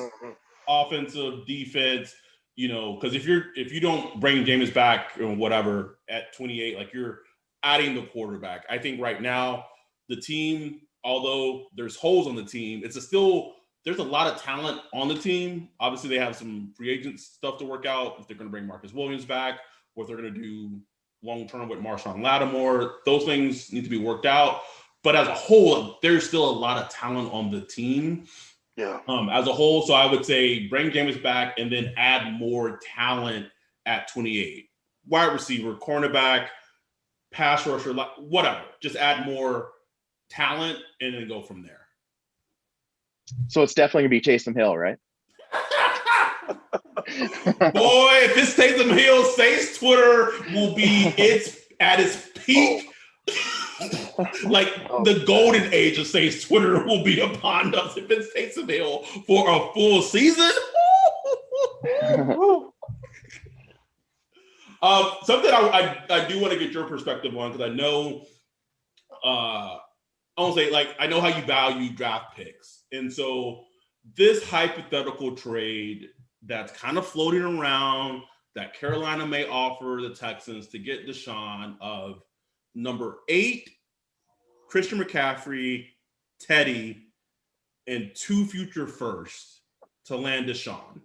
offensive, defense, because if you don't bring Jameis back or whatever at 28, like you're adding the quarterback. I think right now the team, although there's holes on the team, there's a lot of talent on the team. Obviously, they have some free agent stuff to work out if they're going to bring Marcus Williams back or if they're going to do long-term with Marshawn Lattimore. Those things need to be worked out. But as a whole, there's still a lot of talent on the team. Yeah. As a whole, so I would say bring Jameis back and then add more talent at 28. Wide receiver, cornerback, pass rusher, whatever. Just add more talent and then go from there. So it's definitely gonna be Taysom Hill, right? Boy, if it's Taysom Hill, Saints Twitter will be at its peak. The golden age of Saints Twitter will be upon us if it's Taysom Hill for a full season. Something I do want to get your perspective on, because I know I know how you value draft picks. And so this hypothetical trade that's kind of floating around that Carolina may offer the Texans to get Deshaun of number 8, Christian McCaffrey, Teddy, and 2 future firsts to land Deshaun.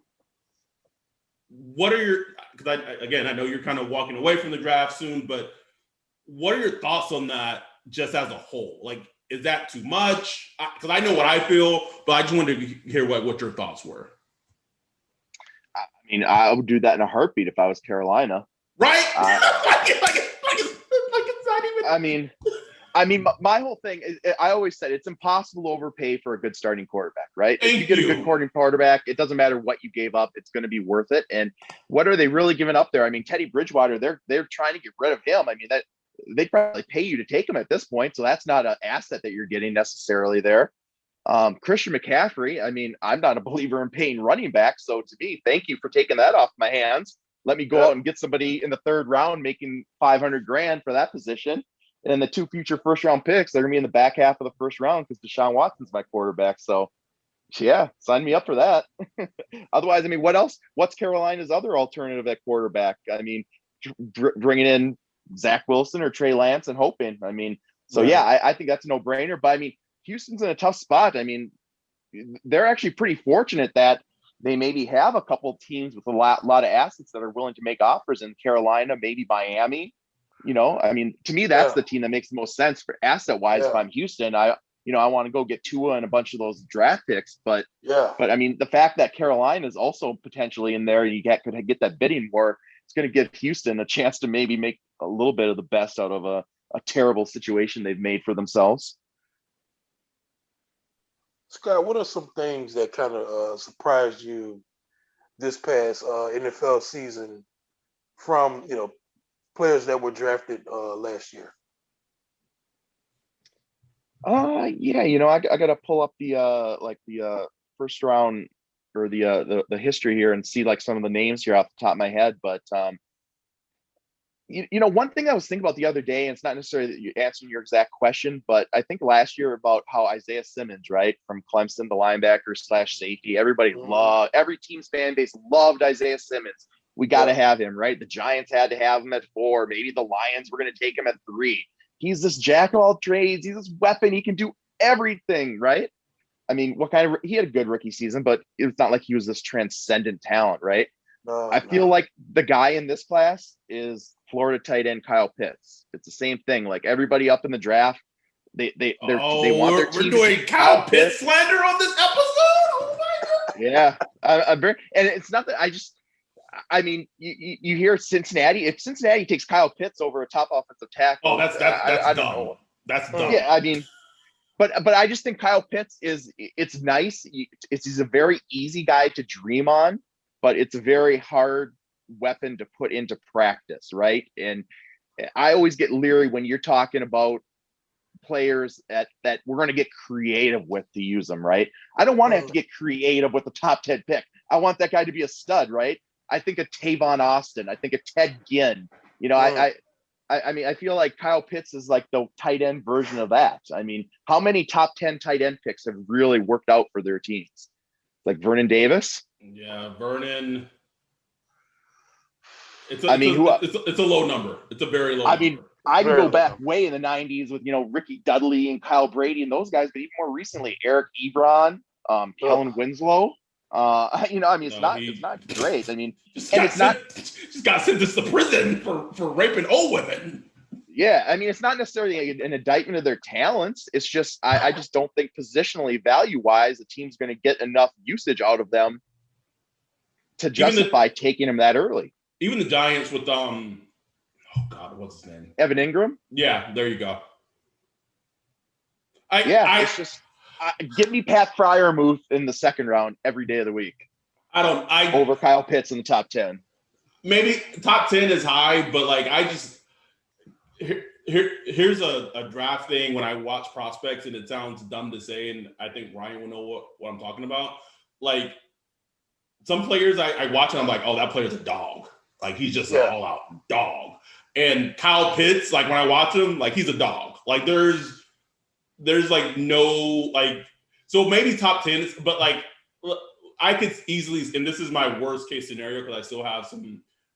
What are your, because I know you're kind of walking away from the draft soon, but what are your thoughts on that just as a whole? Like, is that too much? Because I know what I feel, but I just wanted to hear what your thoughts were. I mean, I would do that in a heartbeat if I was Carolina. Right? I mean, my whole thing is, I always said it's impossible to overpay for a good starting quarterback, right? If you get a good starting quarterback, it doesn't matter what you gave up; it's going to be worth it. And what are they really giving up there? I mean, Teddy Bridgewater, they're trying to get rid of him. I mean, that they probably pay you to take him at this point, so that's not an asset that you're getting necessarily there. Christian McCaffrey, I mean, I'm not a believer in paying running back, so to me, thank you for taking that off my hands. Let me go out and get somebody in the 3rd round making $500,000 for that position. And the 2 future first-round picks, they're going to be in the back half of the 1st round because Deshaun Watson's my quarterback. So, yeah, sign me up for that. Otherwise, I mean, what else? What's Carolina's other alternative at quarterback? I mean, bringing in Zach Wilson or Trey Lance and hoping. I mean, so, right. Yeah, I think that's a no-brainer. But, I mean, Houston's in a tough spot. I mean, they're actually pretty fortunate that they maybe have a couple of teams with a lot of assets that are willing to make offers in Carolina, maybe Miami. I mean, to me, that's the team that makes the most sense for asset wise. If I'm Houston, I want to go get Tua and a bunch of those draft picks. But I mean, the fact that Carolina is also potentially in there, you could get that bidding war. It's going to give Houston a chance to maybe make a little bit of the best out of a terrible situation they've made for themselves. Scott, what are some things that kind of surprised you this past NFL season from, players that were drafted last year? Yeah, I got to pull up the 1st round or the history here and see like some of the names here off the top of my head. But one thing I was thinking about the other day, and it's not necessarily that you answering your exact question, but I think last year about how Isaiah Simmons, right, from Clemson, the linebacker / safety, every team's fan base loved Isaiah Simmons. We got to have him, right? The Giants had to have him at 4. Maybe the Lions were going to take him at 3. He's this jack of all trades. He's this weapon. He can do everything, right? I mean, he had a good rookie season, but it's not like he was this transcendent talent, right? I feel like the guy in this class is Florida tight end Kyle Pitts. It's the same thing. Like everybody up in the draft, they want their team. We're doing Kyle Pitts slander on this episode. Oh my God. Yeah, I'm very, and it's not that I mean, you hear Cincinnati. If Cincinnati takes Kyle Pitts over a top offensive tackle, that's I dumb. don't know. That's dumb. Yeah, I mean, but I just think Kyle Pitts it's nice. He's a very easy guy to dream on, but it's a very hard weapon to put into practice, right? And I always get leery when you're talking about players that we're going to get creative with to use them, right? I don't want to have to get creative with the top 10 pick. I want that guy to be a stud, right? I think of Tavon Austin. I think of Ted Ginn. I mean, I feel like Kyle Pitts is like the tight end version of that. I mean, how many top 10 tight end picks have really worked out for their teams? Like Vernon Davis? Yeah, Vernon. It's a low number. It's a very low I number. mean, I can go back way in the 90s with, Ricky Dudley and Kyle Brady and those guys, but even more recently, Eric Ebron, Kellen Winslow. I mean, it's not great. I mean, just got sentenced to prison for raping old women. Yeah, I mean, it's not necessarily an indictment of their talents. It's just I just don't think positionally, value-wise, the team's going to get enough usage out of them to justify taking him that early. Even the Giants with what's his name? Evan Ingram? Yeah, there you go. It's just give me Pat Fryermuth in the second round every day of the week. Over Kyle Pitts in the top 10. Maybe top 10 is high, but like here's a draft thing when I watch prospects, and it sounds dumb to say, and I think Ryan will know what I'm talking about. Like some players I watch and I'm like, oh, that player's a dog. Like he's just an all-out dog. And Kyle Pitts, like when I watch him, like he's a dog. Like there's like no like, so maybe top 10, but like I could easily, and this is my worst case scenario because I still have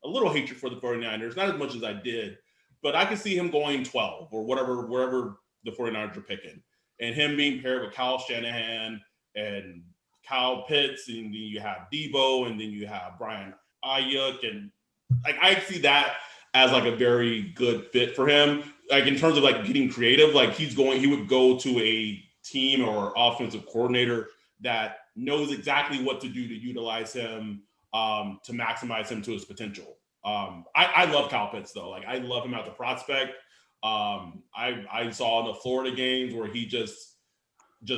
a little hatred for the 49ers, not as much as I did, but I could see him going 12 or wherever the 49ers are picking, and him being paired with Kyle Shanahan and Kyle Pitts, and then you have Debo, and then you have Brian Ayuk, and like I see that as like a very good fit for him. Like in terms of like getting creative, like he would go to a team or offensive coordinator that knows exactly what to do to utilize him, to maximize him to his potential. I love Kyle Pitts though. Like I love him as a prospect. I saw in the Florida games where he just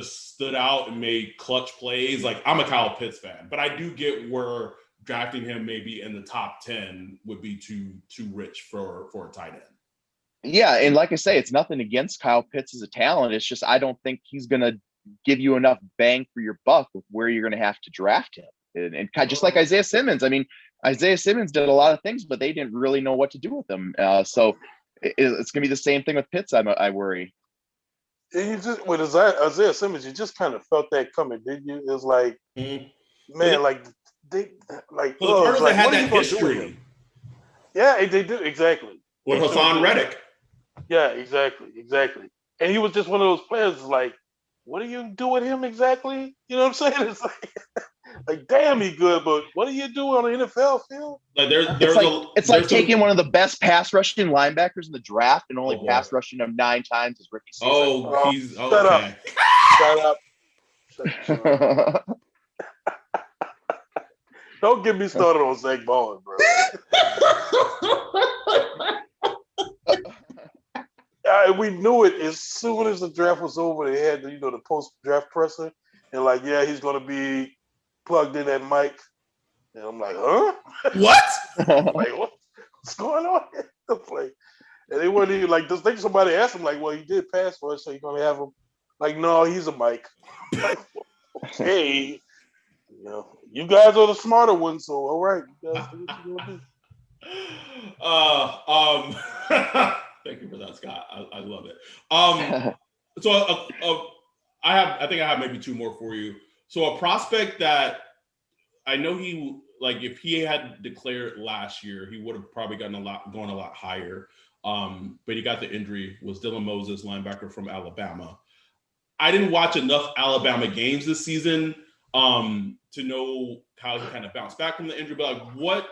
stood out and made clutch plays. Like I'm a Kyle Pitts fan, but I do get where drafting him maybe in the top 10 would be too rich for a tight end. Yeah, and like I say, it's nothing against Kyle Pitts as a talent. It's just I don't think he's going to give you enough bang for your buck with where you're going to have to draft him. And just like Isaiah Simmons, I mean, Isaiah Simmons did a lot of things, but they didn't really know what to do with them. So it's going to be the same thing with Pitts, I worry. And you just with Isaiah Simmons, you just kind of felt that coming, didn't you? It was like, man, like they like. Well, the Cardinals like, had that history. Yeah, they do exactly. With Hassan Reddick. Yeah, exactly. And he was just one of those players. Like, what do you do with him exactly? You know what I'm saying? It's like damn, he good, but what do you do on the NFL field? Like it's like taking one of the best pass rushing linebackers in the draft and only pass rushing him 9 times his rookie season. He's okay. Shut up. Don't get me started on Zach Bowen, bro. We knew it as soon as the draft was over. They had the post-draft presser, and like, yeah, he's gonna be plugged in at Mike. And I'm like, huh? What? Like, what's going on? Like, and they weren't even like, just think somebody asked him, like, well, he did pass for us, so you're gonna have him. Like, no, he's a Mike. Like, hey, you guys are the smarter ones, so all right, you guys do what you're gonna do. Thank you for that, Scott. I love it. So I think I have maybe 2 more for you. So a prospect that I know if he had declared last year, he would have probably gone a lot higher. But he got the injury, was Dylan Moses, linebacker from Alabama. I didn't watch enough Alabama games this season to know how he kind of bounced back from the injury. But like, what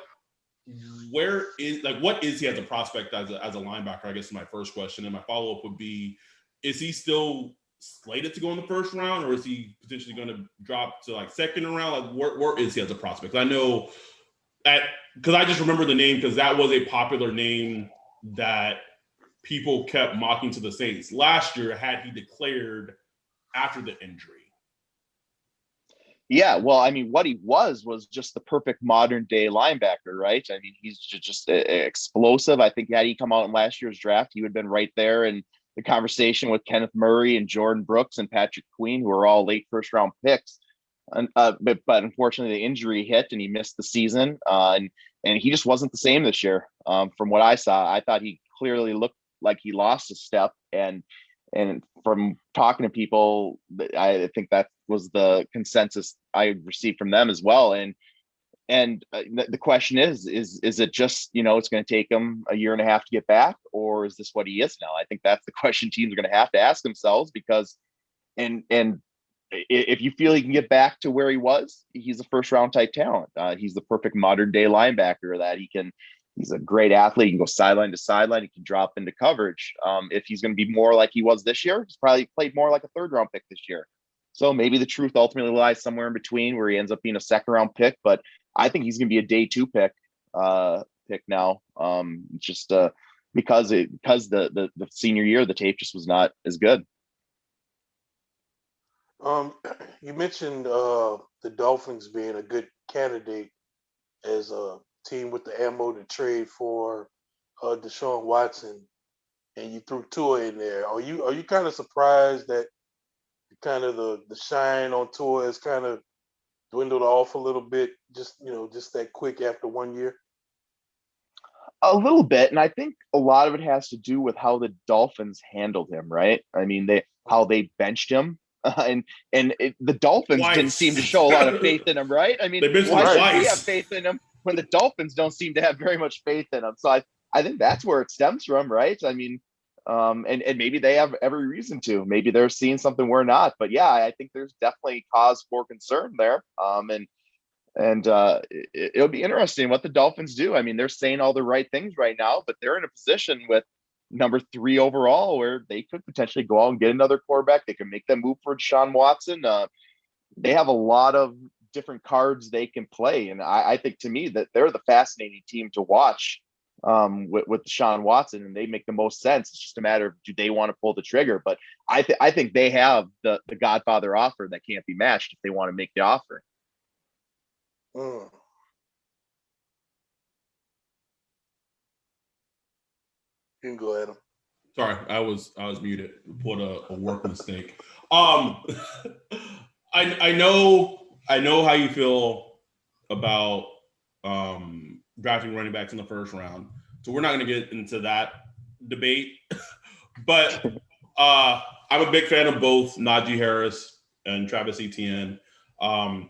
is he as a prospect as a linebacker? I guess is my first question. And my follow-up would be, is he still slated to go in the first round, or is he potentially going to drop to like second round? Like where is he as a prospect? I know because I just remember the name because that was a popular name that people kept mocking to the Saints last year had he declared after the injury. Yeah, well, I mean, what he was just the perfect modern day linebacker, right? I mean, he's just explosive. I think had he come out in last year's draft, he would have been right there in the conversation with Kenneth Murray and Jordan Brooks and Patrick Queen, who are all late first round picks. But unfortunately, the injury hit and he missed the season. And he just wasn't the same this year. From what I saw, I thought he clearly looked like he lost a step. And from talking to people, I think that was the consensus I received from them as well. And the question is it just, it's going to take him a year and a half to get back, or is this what he is now? I think that's the question teams are going to have to ask themselves, because and if you feel he can get back to where he was, he's a first round type talent. He's the perfect modern day linebacker that he's a great athlete. He can go sideline to sideline. He can drop into coverage. If he's going to be more like he was this year, he's probably played more like a third round pick this year. So maybe the truth ultimately lies somewhere in between, where he ends up being a second round pick. But I think he's going to be a day 2 pick now. Just because the senior year, the tape just was not as good. You mentioned the Dolphins being a good candidate as a team with the ammo to trade for Deshaun Watson, and you threw Tua in there. Are you kind of surprised that kind of the shine on Tua has kind of dwindled off a little bit, just that quick after 1 year? A little bit, and I think a lot of it has to do with how the Dolphins handled him, right? I mean, how they benched him, and the Dolphins didn't seem to show a lot of faith in him, right? I mean, why should we have faith in him when the Dolphins don't seem to have very much faith in him? So I think that's where it stems from, right? I mean, and maybe they have every reason to. Maybe they're seeing something we're not. But yeah, I think there's definitely cause for concern there. And it'll be interesting what the Dolphins do. I mean, they're saying all the right things right now, but they're in a position with number 3 overall where they could potentially go out and get another quarterback. They can make that move for Deshaun Watson. They have a lot of different cards they can play. And I think, to me, that they're the fascinating team to watch with Deshaun Watson, and they make the most sense. It's just a matter of, do they want to pull the trigger? But I think they have the Godfather offer that can't be matched if they want to make the offer. Mm. You can go ahead. Sorry, I was muted. Put a work mistake. I know how you feel about drafting running backs in the first round, so we're not going to get into that debate. But I'm a big fan of both Najee Harris and Travis Etienne. I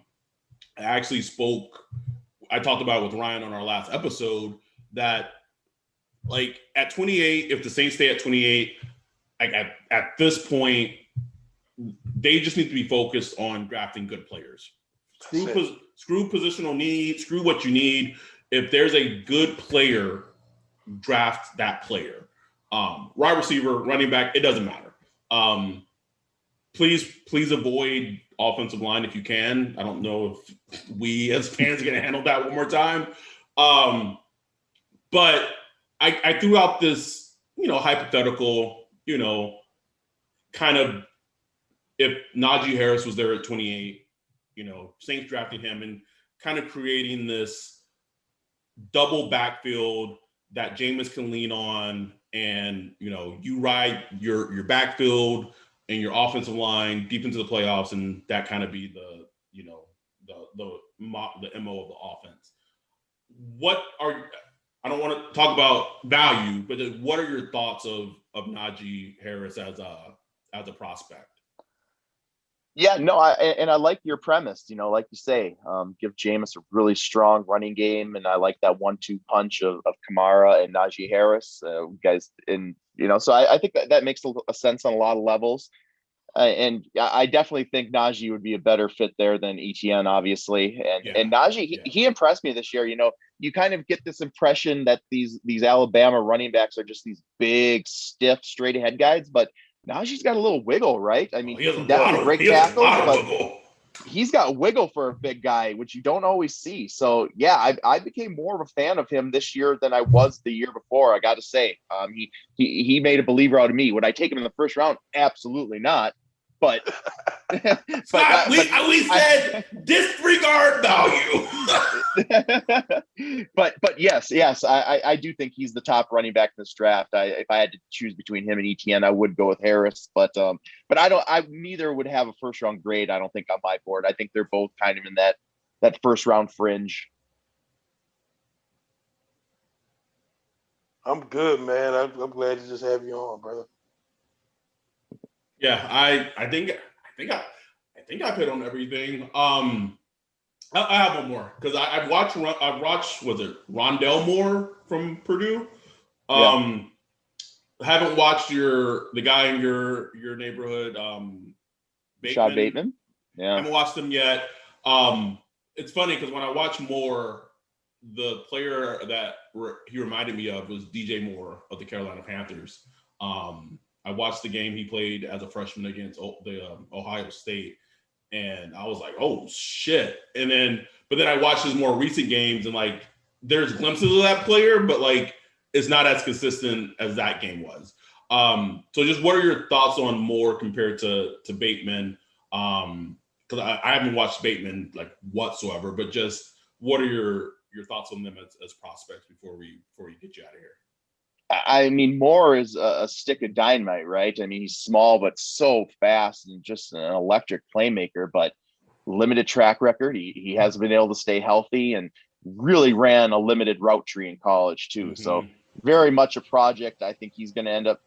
talked about it with Ryan on our last episode, that like at 28, if the Saints stay at 28, like at this point, they just need to be focused on drafting good players. Screw positional need, screw what you need. If there's a good player, draft that player. Wide receiver, running back, it doesn't matter. Please avoid offensive line if you can. I don't know if we as fans are going to handle that one more time. But I threw out this, hypothetical, kind of, if Najee Harris was there at 28, Saints drafting him and kind of creating this double backfield that Jameis can lean on, and, you ride your backfield and your offensive line deep into the playoffs, and that kind of be the MO of the offense. I don't want to talk about value, but what are your thoughts of Najee Harris as a prospect? Yeah, no, I like your premise, like you say, give Jameis a really strong running game. And I like that 1-2 punch of Kamara and Najee Harris, guys. So I think that makes a sense on a lot of levels. And I definitely think Najee would be a better fit there than Etienne, obviously. And Najee, he impressed me this year. You kind of get this impression that these Alabama running backs are just these big, stiff, straight ahead guys, but Najee's got a little wiggle, right? I mean, he can definitely break tackles, but he's got wiggle for a big guy, which you don't always see. So yeah, I became more of a fan of him this year than I was the year before. I got to say, he made a believer out of me. Would I take him in the first round? Absolutely not. But Scott, we said disregard value. but yes, I do think he's the top running back in this draft. If I had to choose between him and Etienne, I would go with Harris. But I neither would have a first round grade, I don't think, on my board. I think they're both kind of in that first round fringe. I'm good, man. I'm glad to just have you on, brother. Yeah, I think I've hit on everything. I have one more because I've watched was it Rondell Moore from Purdue. Yeah. Haven't watched the guy in your neighborhood, Rashad Bateman. Bateman. Yeah. Haven't watched him yet. It's funny because when I watch Moore, the player that he reminded me of was DJ Moore of the Carolina Panthers. I watched the game he played as a freshman against the Ohio State, and I was like, "Oh shit!" But then I watched his more recent games, and like, there's glimpses of that player, but like, it's not as consistent as that game was. So just what are your thoughts on Moore compared to Bateman? Because I haven't watched Bateman like whatsoever, but just what are your thoughts on them as prospects before we get you out of here? I mean, Moore is a stick of dynamite, right? I mean, he's small but so fast and just an electric playmaker. But limited track record. He hasn't been able to stay healthy and really ran a limited route tree in college too. Mm-hmm. So very much a project. I think he's going to end up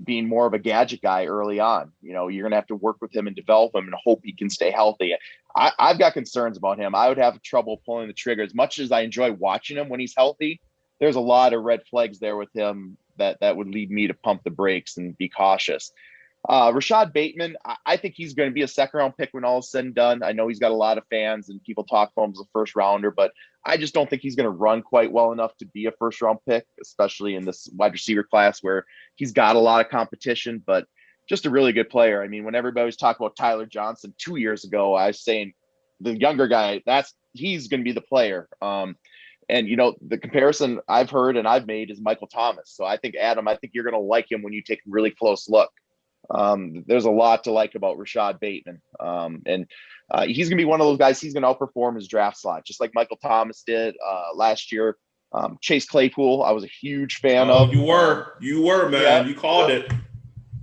being more of a gadget guy early on. You know, you're going to have to work with him and develop him and hope he can stay healthy. I've got concerns about him. I would have trouble pulling the trigger. As much as I enjoy watching him when he's healthy, there's a lot of red flags there with him that would lead me to pump the brakes and be cautious. Rashad Bateman, I think he's going to be a second round pick when all is said and done. I know he's got a lot of fans and people talk about him as a first rounder, but I just don't think he's going to run quite well enough to be a first round pick, especially in this wide receiver class where he's got a lot of competition, but just a really good player. I mean, when everybody was talking about Tyler Johnson 2 years ago, I was saying the younger guy, he's going to be the player. And, you know, the comparison I've heard and I've made is Michael Thomas. So I think, Adam, you're going to like him when you take a really close look. There's a lot to like about Rashad Bateman. And he's going to be one of those guys, he's going to outperform his draft slot, just like Michael Thomas did last year. Chase Claypool, I was a huge fan of. You were, man. Yeah. You called it.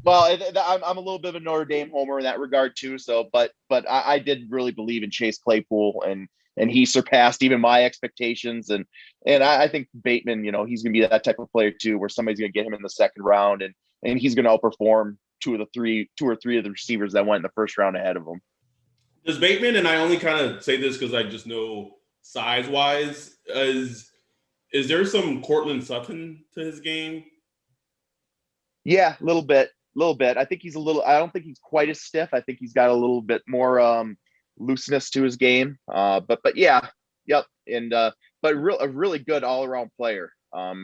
Well, I'm a little bit of a Notre Dame homer in that regard too. So, but I did really believe in Chase Claypool, and he surpassed even my expectations. And I think Bateman, you know, he's going to be that type of player too, where somebody's going to get him in the second round, and he's going to outperform two or three of the receivers that went in the first round ahead of him. Does Bateman, and I only kind of say this because I just know size wise, is there some Cortland Sutton to his game? Yeah, a little bit. I think I don't think he's quite as stiff. I think he's got a little bit more looseness to his game. But yeah, yep. And but a really good all around player.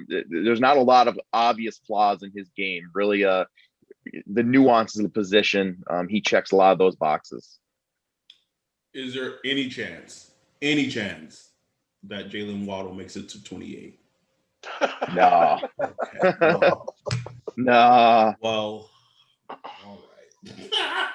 There's not a lot of obvious flaws in his game. Really, the nuances of the position, he checks a lot of those boxes. Is there any chance that Jalen Waddle makes it to 28? No. Okay. No. Well, all right.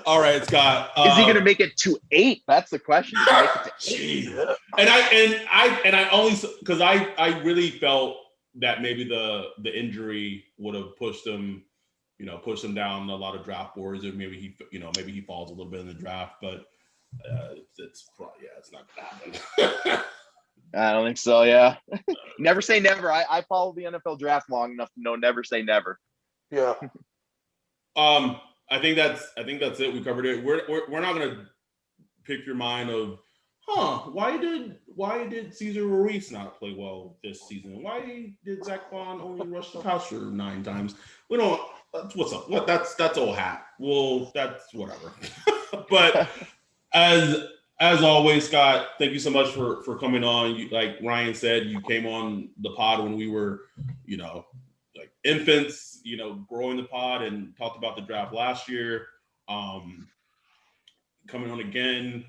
All right, Scott. Is he going to make it to 8? That's the question. And I only because I really felt that maybe the injury would have pushed him down a lot of draft boards, or maybe he falls a little bit in the draft, but it's not going to happen. I don't think so. Yeah. Never say never. I follow the NFL draft long enough to know never say never. Yeah. I think that's it. We covered it. We're not gonna pick your mind of, why did Cesar Ruiz not play well this season? Why did Zach Bond only rush the passer 9 times? We don't. That's what's up. What that's old hat. Well, that's whatever. But as always, Scott, thank you so much for coming on. Like Ryan said, you came on the pod when we were, like infants, growing the pod, and talked about the draft last year. Coming on again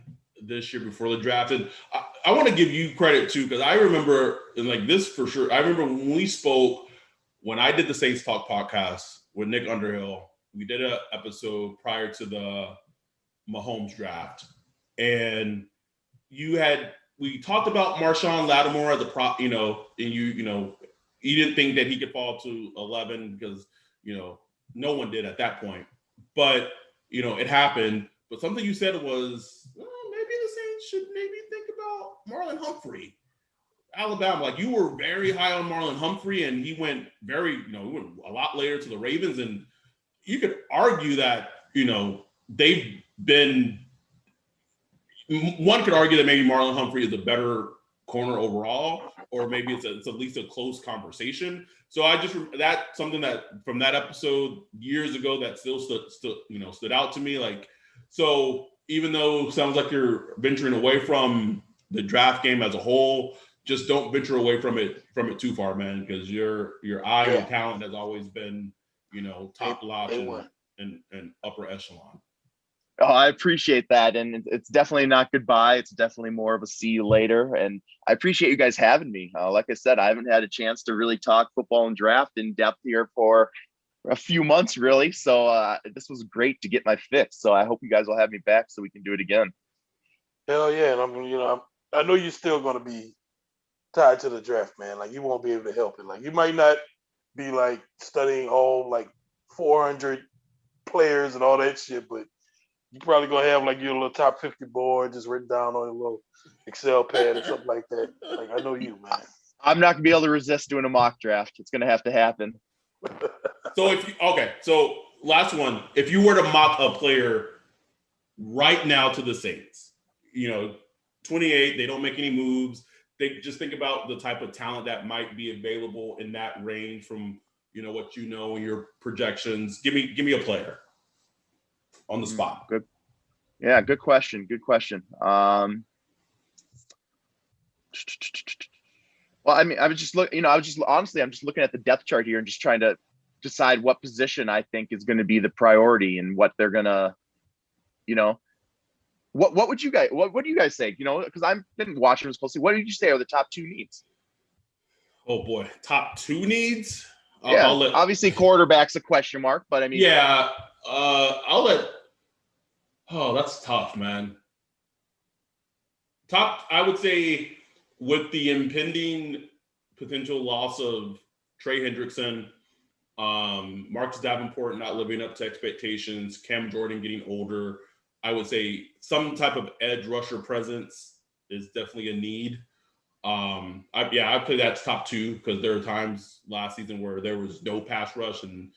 this year before the draft. And I want to give you credit too, because I remember, and like this for sure, I remember when we spoke, when I did the Saints Talk podcast with Nick Underhill, we did an episode prior to the Mahomes draft. And we talked about Marshawn Lattimore as a prop, and you didn't think that he could fall to 11 because, no one did at that point. But, it happened. But something you said was, maybe the Saints should maybe think about Marlon Humphrey. Alabama. Like, you were very high on Marlon Humphrey, and he went he went a lot later to the Ravens. And you could argue that, they've been, one could argue that maybe Marlon Humphrey is a better corner overall, or maybe it's at least a close conversation. So that's something that from that episode years ago that still stood out to me. Like, so even though it sounds like you're venturing away from the draft game as a whole, just don't venture away from it too far, man, because your eye on talent has always been, top notch and upper echelon. Oh, I appreciate that. And it's definitely not goodbye. It's definitely more of a see you later. And I appreciate you guys having me. Like I said, I haven't had a chance to really talk football and draft in depth here for a few months, really. So this was great to get my fix. So I hope you guys will have me back so we can do it again. Hell yeah. And I know you're still going to be tied to the draft, man. Like, you won't be able to help it. Like, you might not be like studying all like 400 players and all that shit, but you probably gonna have like your little top 50 board just written down on a little Excel pad or something like that. Like, I know you, man. I'm not gonna be able to resist doing a mock draft. It's gonna have to happen. So last one. If you were to mock a player right now to the Saints, 28, they don't make any moves. They just think about the type of talent that might be available in that range from what and your projections. Give me a player on the spot. Good. Yeah, good question. Well, I mean, I'm just looking at the depth chart here and just trying to decide what position I think is going to be the priority and what they're gonna, what would you guys, what do you guys say? Because I've been watching this closely. What did you say are the top two needs? Oh boy, top two needs. Obviously quarterback's a question mark, but I mean, I'll let. Oh, that's tough, man. I would say, with the impending potential loss of Trey Hendrickson, Marcus Davenport not living up to expectations, Cam Jordan getting older, I would say some type of edge rusher presence is definitely a need. I'd say that's top two, because there are times last season where there was no pass rush and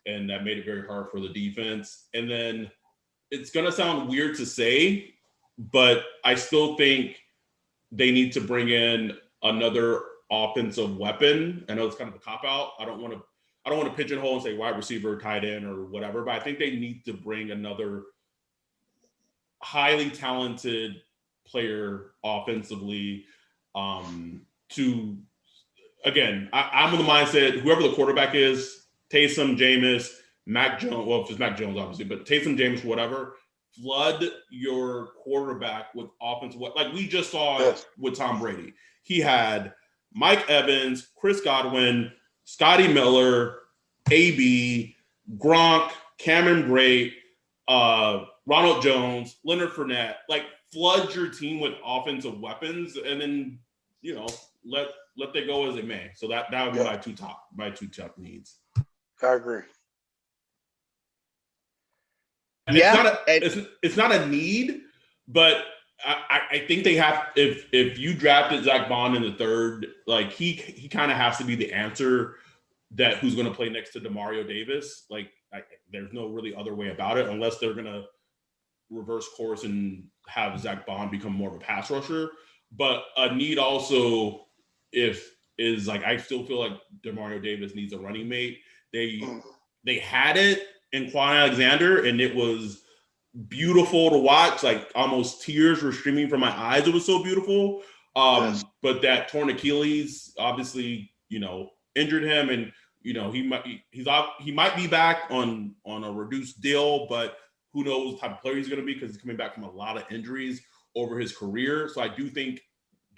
that made it very hard for the defense. And then it's going to sound weird to say, but I still think they need to bring in another offensive weapon. I know it's kind of a cop-out. I don't want to pigeonhole and say wide receiver, tight end, or whatever, but I think they need to bring another highly talented player offensively to, again, I'm in the mindset, whoever the quarterback is, Taysom, Jameis, Mac Jones, well, if it's Mac Jones, obviously, but Taysom, Jameis, whatever, flood your quarterback with offensive, like we just saw with Tom Brady. He had Mike Evans, Chris Godwin, Scotty Miller, AB, Gronk, Cameron Brate, Ronald Jones, Leonard Fournette. Like, flood your team with offensive weapons, and then let they go as they may. So that would be my two top needs. I agree. And it's not a need, but I think they have. If you drafted Zach Bond in the third, like he kind of has to be the answer that who's going to play next to Demario Davis. Like, there's no really other way about it, unless they're going to reverse course and have Zach Bond become more of a pass rusher. But a need also is like, I still feel like Demario Davis needs a running mate. They had it in Quan Alexander, and it was beautiful to watch. Like, almost tears were streaming from my eyes. It was so beautiful. But that torn Achilles obviously, injured him, and he might be back on a reduced deal, but who knows what type of player he's going to be, because he's coming back from a lot of injuries over his career. So I do think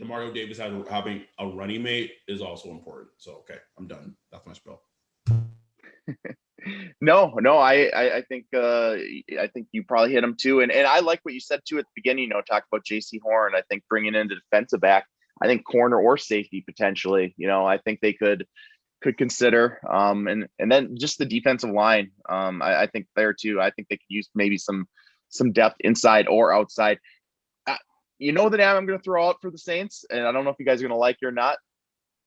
Demario Davis having a running mate is also important. So, okay, I'm done. That's my spiel. No, I think you probably hit him too, and I like what you said too at the beginning. Talk about J.C. Horn. I think bringing in the defensive back, I think corner or safety potentially. I think they could consider, and then just the defensive line. I think there too. I think they could use maybe some depth inside or outside. you know the name I'm going to throw out for the Saints, and I don't know if you guys are going to like it or not,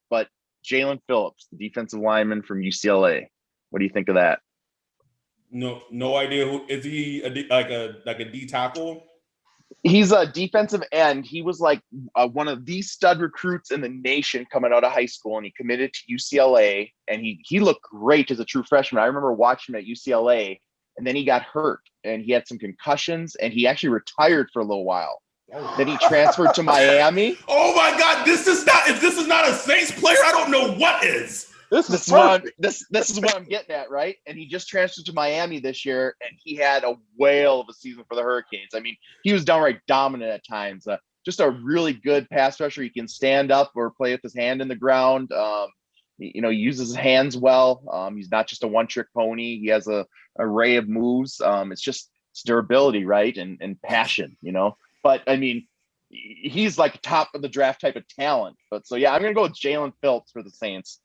but Jalen Phillips, the defensive lineman from UCLA. What do you think of that? No idea. Who is he? Like a D tackle? He's a defensive end. He was like one of the stud recruits in the nation coming out of high school, and he committed to UCLA, and he looked great as a true freshman. I remember watching him at UCLA, and then he got hurt, and he had some concussions, and he actually retired for a little while. Then he transferred to Miami. Oh my God! If this is not a Saints player, I don't know what is. This is what I'm getting at, right? And he just transferred to Miami this year, and he had a whale of a season for the Hurricanes. I mean, he was downright dominant at times. Just a really good pass rusher. He can stand up or play with his hand in the ground. He uses his hands well. He's not just a one-trick pony. He has a array of moves. It's durability, right, and passion. But I mean, he's like top of the draft type of talent. But so yeah, I'm gonna go with Jalen Phillips for the Saints.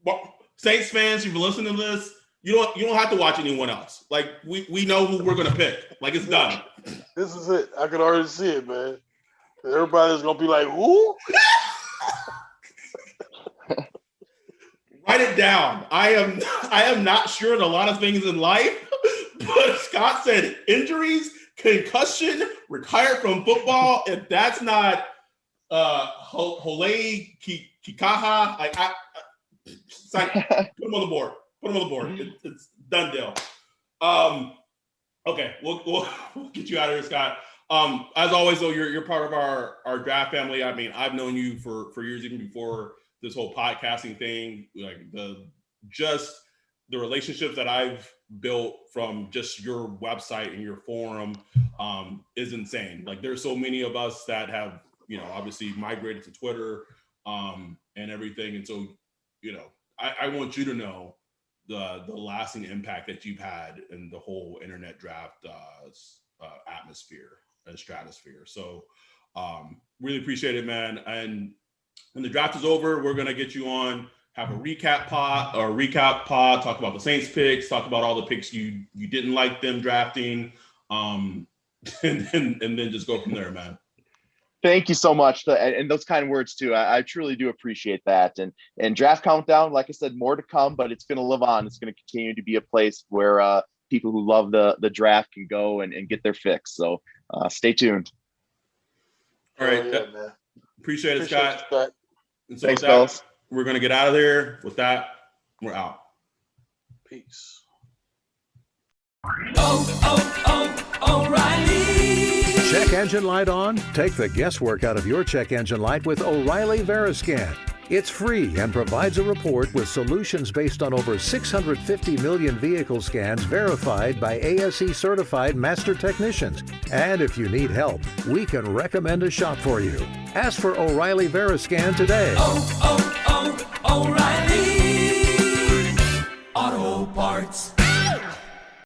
Well, Saints fans, you've been listening to this. You don't have to watch anyone else. Like we know who we're gonna pick. Like it's done. This is it. I can already see it, man. Everybody's gonna be like, "Who?" Write it down. I am not sure in a lot of things in life, but Scott said injuries, concussion, retired from football. If that's not Hole Kikaha, put him on the board. It's done deal. Okay, we'll get you out of here, Scott. As always, though, you're part of our draft family. I mean, I've known you for years, even before this whole podcasting thing. Like the relationships that I've built from just your website and your forum is insane. Like there's so many of us that have obviously migrated to Twitter and everything, and so I want you to know the lasting impact that you've had in the whole internet draft atmosphere and stratosphere. So really appreciate it, man. And when the draft is over, we're gonna get you on, have a recap pod, talk about the Saints picks, talk about all the picks you didn't like them drafting, and then just go from there, man. Thank you so much, and those kind words too. I truly do appreciate that. And draft countdown, like I said, more to come, but it's going to live on. It's going to continue to be a place where people who love the draft can go and get their fix. So stay tuned. All right, man. Appreciate it, Scott. And so thanks, fellas. We're going to get out of there. With that, we're out. Peace. O'Reilly. Check engine light on? Take the guesswork out of your check engine light with O'Reilly Veriscan. It's free and provides a report with solutions based on over 650 million vehicle scans verified by ASE certified master technicians. And if you need help, we can recommend a shop for you. Ask for O'Reilly Veriscan today. O'Reilly Auto Parts.